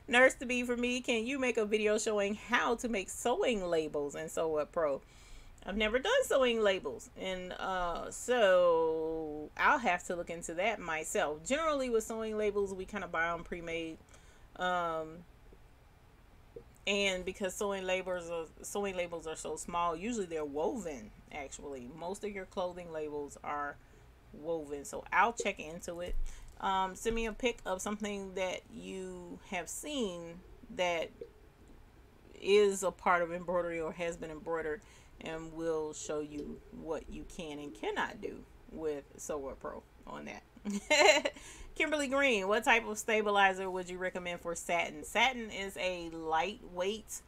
Nurse to be for me, can you make a video showing how to make sewing labels in Sew What Pro? I've never done sewing labels, and so I'll have to look into that myself. Generally with sewing labels, we kind of buy them pre-made. And because sewing labels are so small, usually they're woven. Actually, most of your clothing labels are woven, so I'll check into it. Send me a pic of something that you have seen that is a part of embroidery or has been embroidered, and we'll show you what you can and cannot do with Sew What Pro on that. Kimberly Green, what type of stabilizer would you recommend for satin? Satin is a lightweight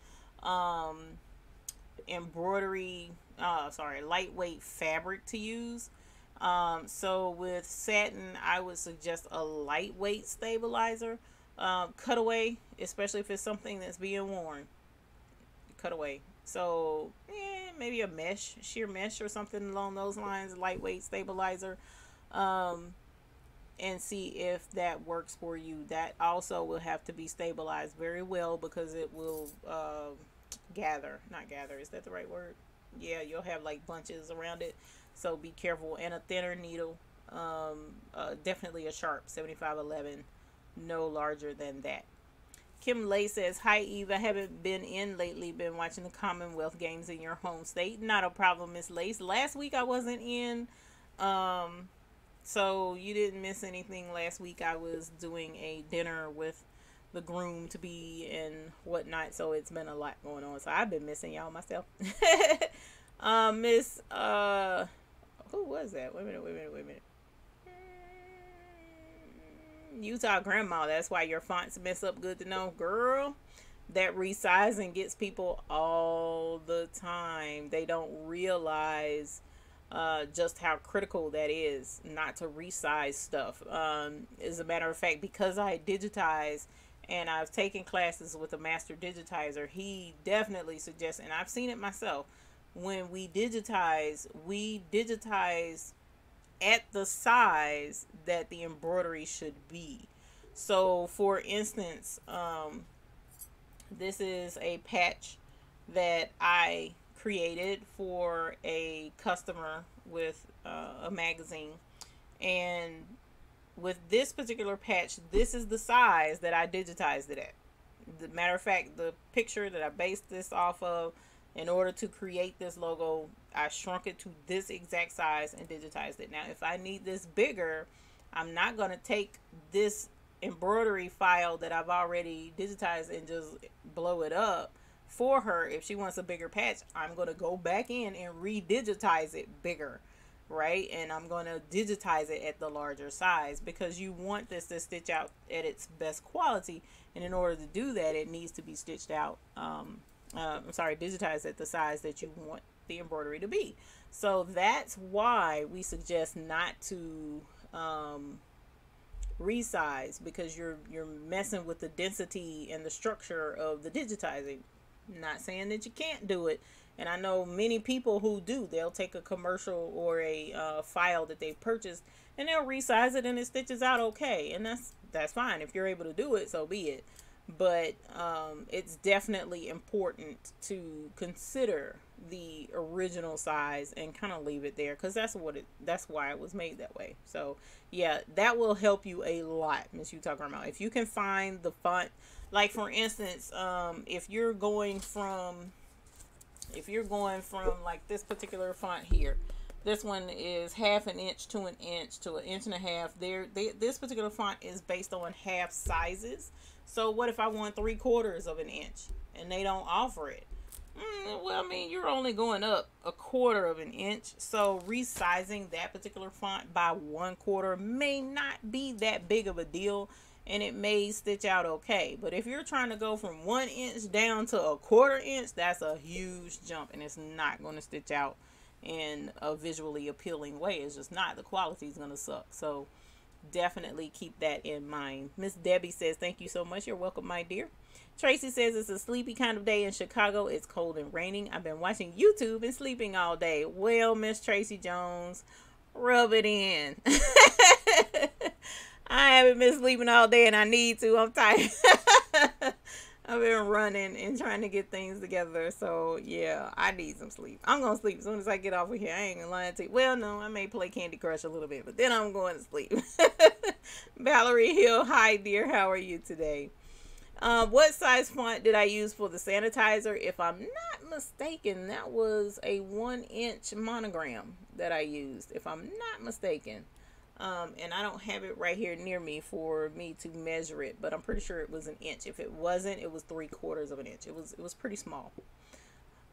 lightweight fabric to use. So with satin, I would suggest a lightweight stabilizer. Cutaway, especially if it's something that's being worn. Cutaway. So maybe a mesh, sheer mesh or something along those lines, lightweight stabilizer, and see if that works for you. That also will have to be stabilized very well, because it will not gather, is that the right word? Yeah, you'll have like bunches around it, so be careful. And a thinner needle, definitely a sharp 7511, no larger than that. Kim Lay says, hi Eve, I haven't been in lately, been watching the Commonwealth Games in your home state. Not a problem, Miss Lace. Last week I wasn't in, so you didn't miss anything. Last week I was doing a dinner with the groom to be and whatnot, so it's been a lot going on, so I've been missing y'all myself. Miss who was that? Wait a minute. Utah grandma, that's why your fonts mess up. Good to know, girl. That resizing gets people all the time. They don't realize just how critical that is, not to resize stuff. As a matter of fact, because I digitize and I've taken classes with a master digitizer, he definitely suggests, and I've seen it myself, when we digitize at the size that the embroidery should be. So for instance, this is a patch that I created for a customer with a magazine, and with this particular patch, this is the size that I digitized it at. The matter of fact, the picture that I based this off of, in order to create this logo, I shrunk it to this exact size and digitized it. Now, if I need this bigger, I'm not going to take this embroidery file that I've already digitized and just blow it up for her. If she wants a bigger patch, I'm going to go back in and redigitize it bigger, right? And I'm going to digitize it at the larger size, because you want this to stitch out at its best quality. And in order to do that, it needs to be stitched out, digitized at the size that you want the embroidery to be. So that's why we suggest not to resize, because you're messing with the density and the structure of the digitizing. Not saying that you can't do it, and I know many people who do. They'll take a commercial or a file that they've purchased and they'll resize it and it stitches out okay, and that's fine. If you're able to do it, so be it. But it's definitely important to consider the original size and kind of leave it there, because that's why it was made that way. So yeah, that will help you a lot, Miss Utah Grandma. If you can find the font, like for instance, if you're going from like this particular font here, this one is 1/2 inch to 1 inch to 1.5 inches. This particular font is based on half sizes. So what if I want 3/4 of an inch and they don't offer it? Well, I mean, you're only going up 1/4 of an inch. So resizing that particular font by 1/4 may not be that big of a deal, and it may stitch out okay. But if you're trying to go from 1 inch down to 1/4 inch, that's a huge jump, and it's not going to stitch out in a visually appealing way. It's just not. The quality is going to suck. So definitely keep that in mind. Miss Debbie says, thank you so much. You're welcome, my dear. Tracy says, it's a sleepy kind of day in Chicago. It's cold and raining. I've been watching YouTube and sleeping all day. Well, Miss Tracy Jones, rub it in. I haven't been sleeping all day, and I need to. I'm tired. I've been running and trying to get things together. So, yeah, I need some sleep. I'm going to sleep as soon as I get off of here. I ain't going to lie to you. Well, no, I may play Candy Crush a little bit, but then I'm going to sleep. Valerie Hill, hi, dear. How are you today? What size font did I use for the sanitizer? If I'm not mistaken, that was a 1 inch monogram that I used, if I'm not mistaken. And I don't have it right here near me for me to measure it, but I'm pretty sure it was 1 inch. If it wasn't, it was 3/4 of an inch. It was pretty small.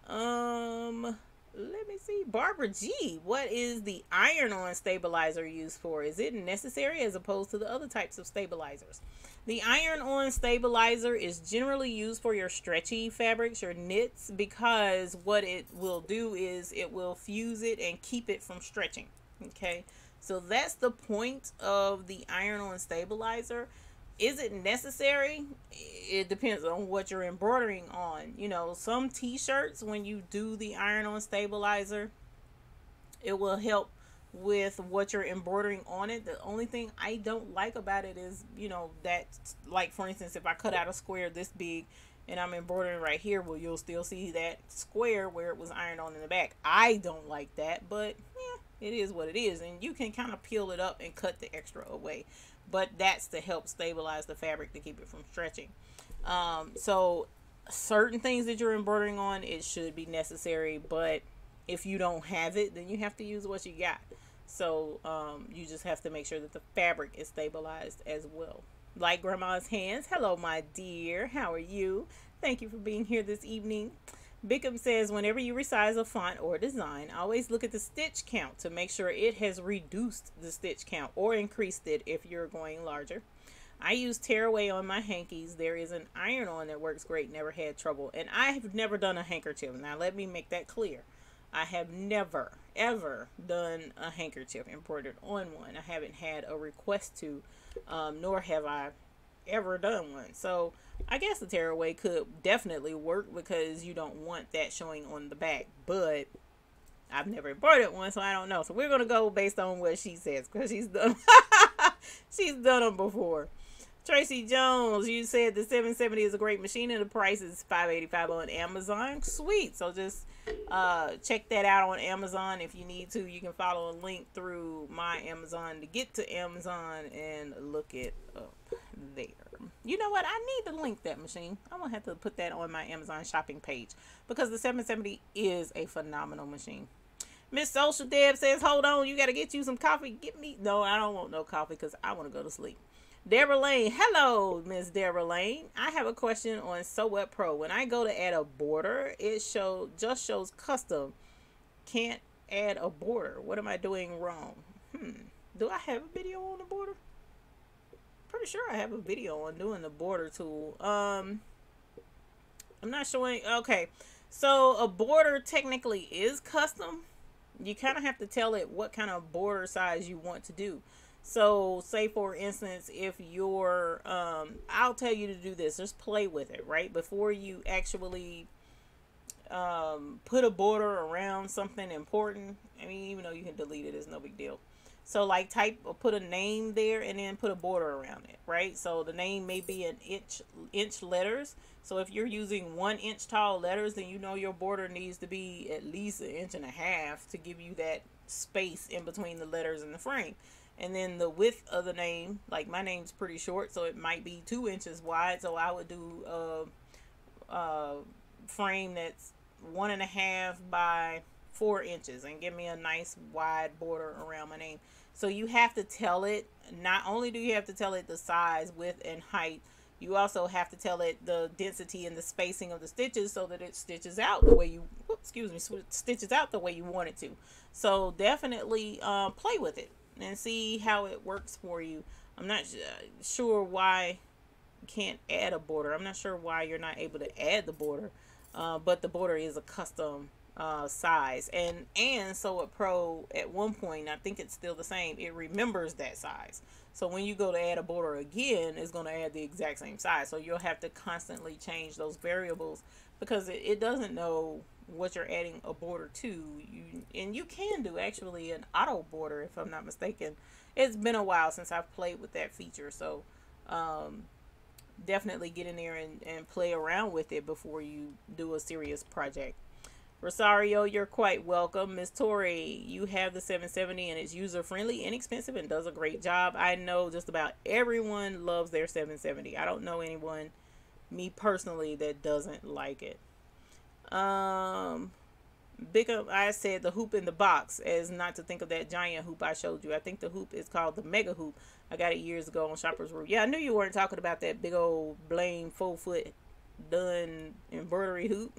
Let me see. Barbara G, what is the iron-on stabilizer used for? Is it necessary as opposed to the other types of stabilizers? The iron-on stabilizer is generally used for your stretchy fabrics, your knits, because what it will do is it will fuse it and keep it from stretching. Okay, so that's the point of the iron-on stabilizer. Is it necessary? It depends on what you're embroidering on. You know, some t-shirts, when you do the iron-on stabilizer, it will help with what you're embroidering on it. The only thing I don't like about it is, you know, that, like for instance, if I cut out a square this big and I'm embroidering right here, well, you'll still see that square where it was ironed on in the back. I don't like that, but yeah, it is what it is. And you can kind of peel it up and cut the extra away, but that's to help stabilize the fabric to keep it from stretching. So certain things that you're embroidering on, it should be necessary, but if you don't have it, then you have to use what you got. So you just have to make sure that the fabric is stabilized as well. Like Grandma's Hands, hello my dear, how are you? Thank you for being here this evening. Bickham says, whenever you resize a font or design, always look at the stitch count to make sure it has reduced the stitch count or increased it if you're going larger. I use tearaway on my hankies. There is an iron-on that works great, never had trouble. And I have never done a handkerchief. Now let me make that clear. I have never, ever done a handkerchief embroidered on one. I haven't had a request to, nor have I ever done one. So I guess the tearaway could definitely work because you don't want that showing on the back. But I've never embroidered one, so I don't know. So we're going to go based on what she says because she's done, she's done them before. Tracy Jones, you said the 770 is a great machine and the price is $5.85 on Amazon. Sweet. So just check that out on Amazon if you need to. You can follow a link through my Amazon to get to Amazon and look it up there. You know what? I need to link that machine. I'm going to have to put that on my Amazon shopping page because the 770 is a phenomenal machine. Miss Social Deb says, hold on, you got to get you some coffee. Get me. No, I don't want no coffee because I want to go to sleep. Deborah Lane, hello, Miss Deborah Lane. I have a question on Sew What Pro. When I go to add a border, it just shows custom. Can't add a border. What am I doing wrong? Do I have a video on the border? Pretty sure I have a video on doing the border tool. I'm not showing. Okay, so a border technically is custom. You kind of have to tell it what kind of border size you want to do. So say for instance, if you're, I'll tell you to do this, just play with it, right? Before you actually, put a border around something important. I mean, even though you can delete it, it's no big deal. So like put a name there and then put a border around it, right? So the name may be an inch letters. So if you're using 1 inch tall letters, then you know your border needs to be at least 1.5 inches to give you that space in between the letters and the frame. And then the width of the name, like my name's pretty short, so it might be 2 inches wide. So I would do a frame that's 1.5 by 4 inches and give me a nice wide border around my name. So you have to tell it, not only do you have to tell it the size, width, and height, you also have to tell it the density and the spacing of the stitches so that it stitches out the way you, stitches out the way you want it to. So definitely play with it and see how it works for you. I'm not sure why you can't add a border. I'm not sure why you're not able to add the border, but the border is a custom size. And Sew It Pro, at one point, I think it's still the same, it remembers that size. So when you go to add a border again, it's going to add the exact same size. So you'll have to constantly change those variables because it doesn't know what you're adding a border to. And you can do actually an auto border, if I'm not mistaken. It's been a while since I've played with that feature, so definitely get in there and play around with it before you do a serious project. Rosario, you're quite welcome. Miss Tori, you have the 770 and it's user friendly, inexpensive, and does a great job. I know just about everyone loves their 770. I don't know anyone, me personally, that doesn't like it. Big up, I said the hoop in the box, as not to think of that giant hoop I showed you. I think the hoop is called the mega hoop. I got it years ago on Shopper's Roof. Yeah, I knew you weren't talking about that big old Bling 4-foot done embroidery hoop.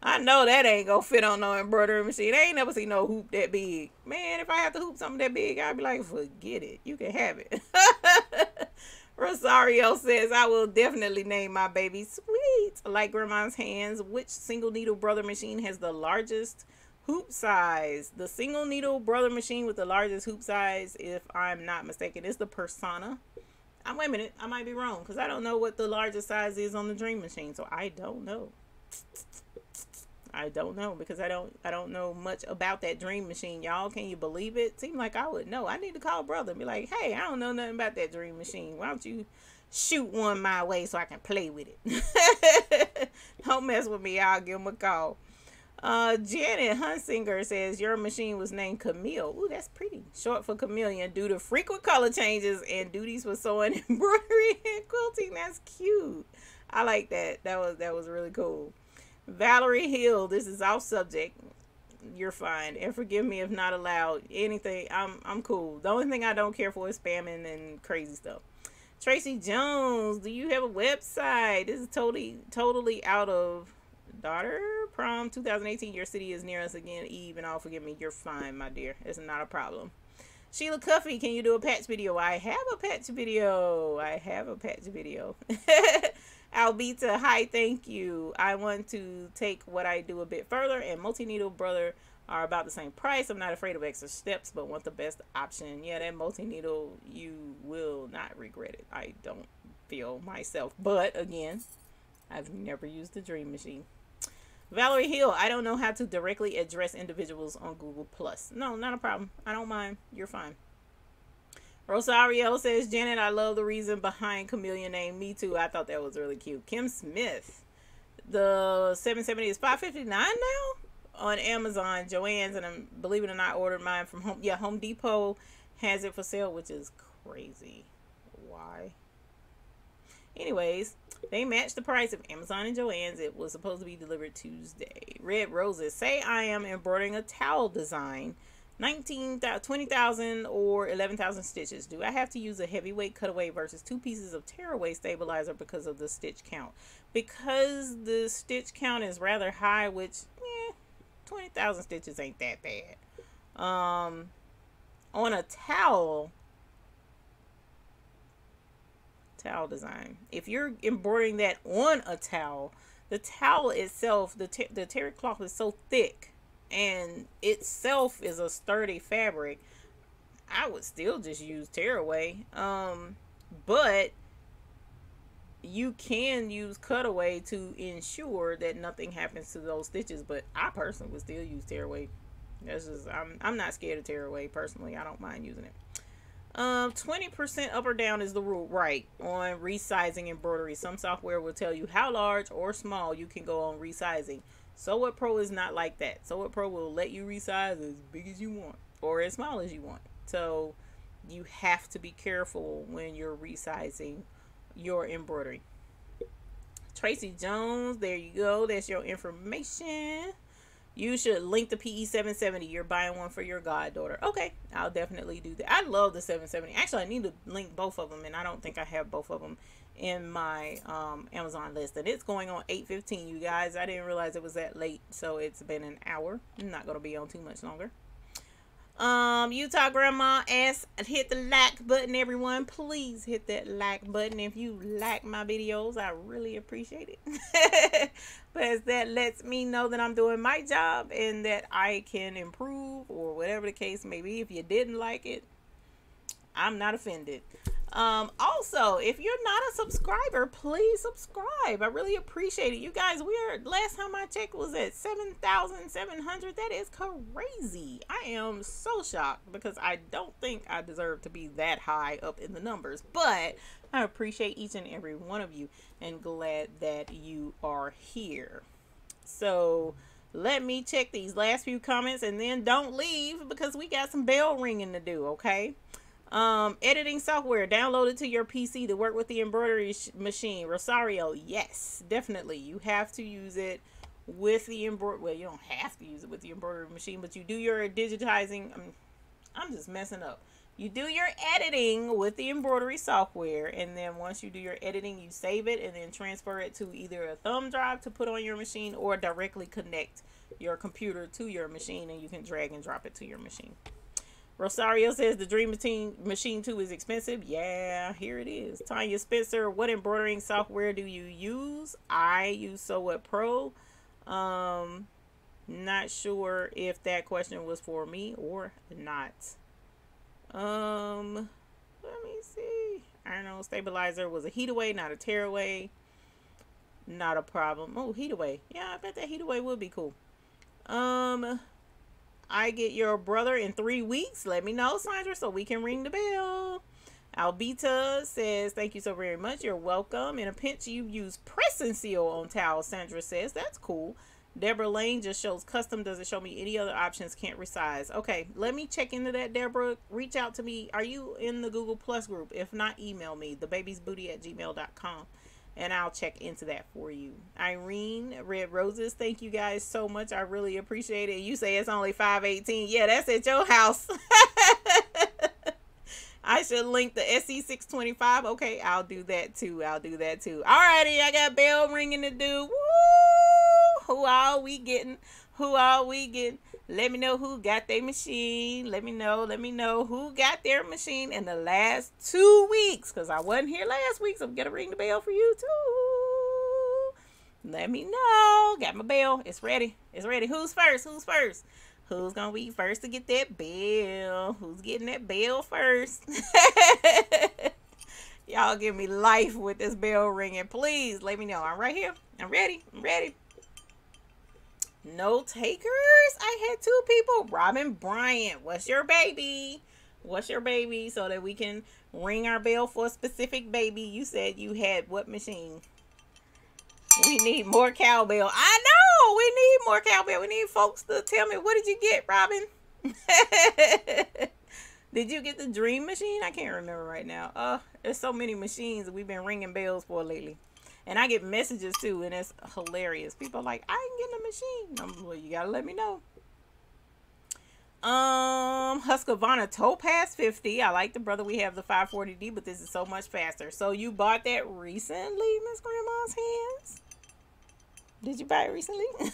I know that ain't gonna fit on no embroidery machine. I ain't never seen no hoop that big. Man, if I have to hoop something that big, I'd be like, forget it. You can have it. Rosario says, I will definitely name my baby Sweet. Like Grandma's Hands, which single needle brother machine has the largest hoop size? The single needle brother machine with the largest hoop size, if I'm not mistaken, is the Persona. Wait a minute, I might be wrong because I don't know what the largest size is on the Dream Machine, so I don't know. I don't know because I don't know much about that Dream Machine, y'all. Can you believe it? Seems like I would know. I need to call brother and be like, hey, I don't know nothing about that Dream Machine. Why don't you shoot one my way so I can play with it. Don't mess with me. I'll give him a call. Janet Hunsinger says your machine was named Camille. Ooh, that's pretty. Short for chameleon due to frequent color changes and duties for sewing, embroidery, and quilting. That's cute. I like that. That was really cool. Valerie Hill, this is off subject. You're fine. And forgive me if not allowed. Anything, I'm cool. The only thing I don't care for is spamming and crazy stuff. Tracy Jones, do you have a website? This is totally out of daughter. Prom 2018. Your city is near us again. Eve and all, forgive me. You're fine, my dear. It's not a problem. Sheila Cuffy, can you do a patch video? I have a patch video. Albita, hi, thank you. I want to take what I do a bit further, and multi-needle brother are about the same price. I'm not afraid of extra steps, but want the best option. Yeah, that multi-needle, you will not regret it. I don't feel myself. But, again, I've never used the Dream Machine. Valerie Hill, I don't know how to directly address individuals on Google+. No, not a problem. I don't mind. You're fine. Rosario says, Janet, I love the reason behind Chameleon name. Me too. I thought that was really cute. Kim Smith, the 770 is $5.59 now on Amazon. Joann's, and believe it or not, I ordered mine from Home. Yeah, Home Depot has it for sale, which is crazy. Why? Anyways, they matched the price of Amazon and Joann's. It was supposed to be delivered Tuesday. Red Roses, say I am embroidering a towel design. 20,000 or 11,000 stitches. Do I have to use a heavyweight cutaway versus 2 pieces of tearaway stabilizer because of the stitch count? Because the stitch count is rather high, which 20,000 stitches ain't that bad. On a towel design, if you're embroidering that on a towel, the towel itself, the terry cloth is so thick and itself is a sturdy fabric, I would still just use tearaway. But you can use cutaway to ensure that nothing happens to those stitches. But I personally would still use tearaway. That's just, I'm not scared of tearaway personally. I don't mind using it. 20% up or down is the rule, right? On resizing embroidery, some software will tell you how large or small you can go on resizing. Sew What Pro is not like that. Sew What Pro will let you resize as big as you want or as small as you want. So you have to be careful when you're resizing your embroidery. Tracy Jones, there you go. That's your information. You should link the PE770. You're buying one for your goddaughter. Okay, I'll definitely do that. I love the 770. Actually, I need to link both of them, and I don't think I have both of them in my Amazon list. And it's going on 8:15, you guys. I didn't realize it was that late, so it's been an hour. I'm not going to be on too much longer. Utah Grandma asks, hit the like button, everyone. Please hit that like button if you like my videos. I really appreciate it. Because that lets me know that I'm doing my job and that I can improve, or whatever the case may be. If you didn't like it, I'm not offended. Also, if you're not a subscriber, please subscribe. I really appreciate it. You guys, last time I checked was at 7,700. That is crazy. I am so shocked because I don't think I deserve to be that high up in the numbers, but I appreciate each and every one of you and glad that you are here. So let me check these last few comments and then don't leave because we got some bell ringing to do, okay? Editing software downloaded to your PC to work with the embroidery machine. Rosario, yes, definitely. You have to use it with the embroidery. Well, you don't have to use it with the embroidery machine, but you do your digitizing. I'm just messing up. You do your editing with the embroidery software, and then once you do your editing, you save it and then transfer it to either a thumb drive to put on your machine or directly connect your computer to your machine, and you can drag and drop it to your machine. Rosario says the Dream Machine 2 is expensive. Yeah, here it is. Tanya Spencer, what embroidering software do you use? I use Sew What Pro. Not sure if that question was for me or not. Let me see. Iron on stabilizer was a heat away, not a tear away. Not a problem. Oh, heat away. Yeah, I bet that heat away would be cool. I get your brother in 3 weeks. Let me know, Sandra, so we can ring the bell. Albita says, thank you so very much. You're welcome. In a pinch, you use press and seal on towels, Sandra says. That's cool. Deborah Lane just shows custom. Doesn't show me any other options. Can't resize. Okay, let me check into that, Deborah. Reach out to me. Are you in the Google Plus group? If not, email me, thebabiesbooty@gmail.com, and I'll check into that for you. Irene, Red Roses, thank you guys so much. I really appreciate it. You say it's only $5.18. Yeah, that's at your house. I should link the SE625. Okay, I'll do that too. I'll do that too. Alrighty, I got bell ringing to do. Woo! Who all we getting? Who all we getting? Let me know who got their machine. Let me know who got their machine in the last 2 weeks. Because I wasn't here last week, so I'm going to ring the bell for you too. Let me know. Got my bell. It's ready. It's ready. Who's first? Who's first? Who's going to be first to get that bell? Who's getting that bell first? Y'all give me life with this bell ringing. Please let me know. I'm right here. I'm ready. I'm ready. No takers? I had 2 people. Robin Bryant, what's your baby? What's your baby? So that we can ring our bell for a specific baby. You said you had what machine? We need more cowbell. I know. We need more cowbell. We need folks to tell me, what did you get, Robin? Did you get the dream machine? I can't remember right now. There's so many machines that we've been ringing bells for lately. And I get messages too, and it's hilarious. People are like, I ain't getting a machine. I'm like, you gotta let me know. Husqvarna Topaz 50. I like the brother. We have the 540D, but this is so much faster. So you bought that recently, Miss Grandma's Hands? Did you buy it recently? All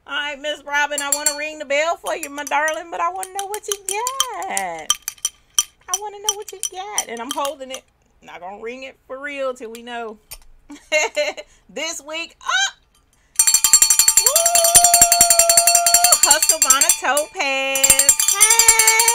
right, Miss Robin, I want to ring the bell for you, my darling, but I want to know what you got. I want to know what you got, and I'm holding it. Not gonna ring it for real till we know. This week, Husqvarna Topaz. Hey.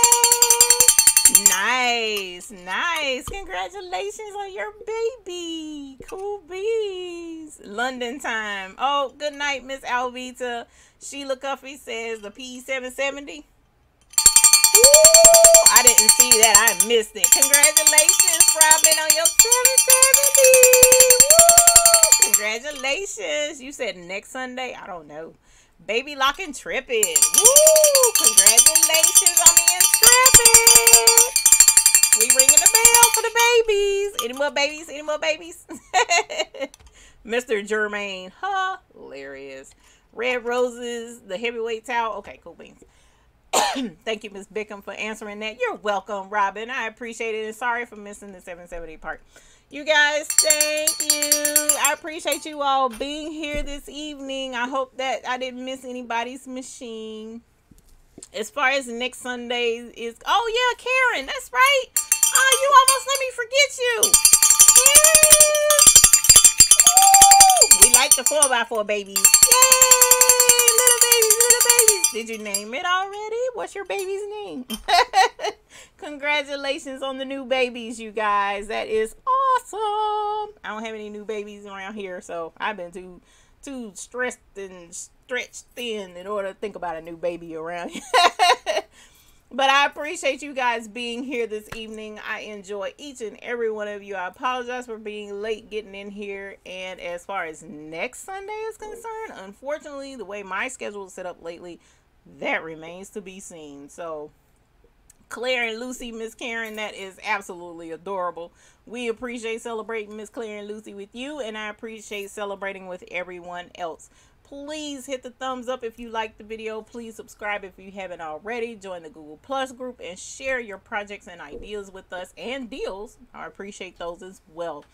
Nice, nice. Congratulations on your baby. Cool bees. London time. Oh, good night, Miss Alvita. Sheila Cuffey says the P770. Ooh, I didn't see that. I missed it. Congratulations, Robin, on your 770. Woo! Congratulations. You said next Sunday? I don't know. Baby Lock Intrepid. Woo! Congratulations on the Intrepid. We ringing the bell for the babies. Any more babies? Any more babies? Mr. Germain. Hilarious. Red Roses, the heavyweight towel. Okay, cool beans. Thank you, Miss Bickham, for answering that. You're welcome, Robin. I appreciate it. And sorry for missing the 770 part. You guys, thank you. I appreciate you all being here this evening. I hope that I didn't miss anybody's machine. As far as next Sunday is... Oh, yeah, Karen. That's right. Oh, you almost let me forget you. Yeah. We like the 4x4 babies. Yay! Little babies, little babies. Did you name it already? What's your baby's name? Congratulations on the new babies, you guys. That is awesome. I don't have any new babies around here, so I've been too stressed and stretched thin in order to think about a new baby around here. But I appreciate you guys being here this evening. I enjoy each and every one of you. I apologize for being late getting in here. And as far as next Sunday is concerned, unfortunately, the way my schedule is set up lately, that remains to be seen. So Claire and Lucy, Miss Karen, that is absolutely adorable. We appreciate celebrating Miss Claire and Lucy with you, and I appreciate celebrating with everyone else. Please hit the thumbs up if you liked the video. Please subscribe if you haven't already. Join the Google Plus group and share your projects and ideas with us, and deals. I appreciate those as well.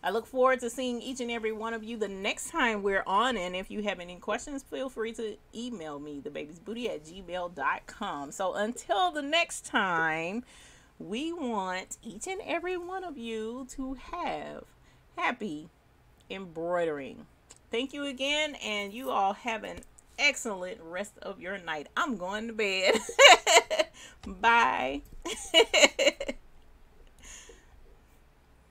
I look forward to seeing each and every one of you the next time we're on. And if you have any questions, feel free to email me, thebabiesbooty@gmail.com. So until the next time, we want each and every one of you to have happy embroidering. Thank you again, and you all have an excellent rest of your night. I'm going to bed. Bye.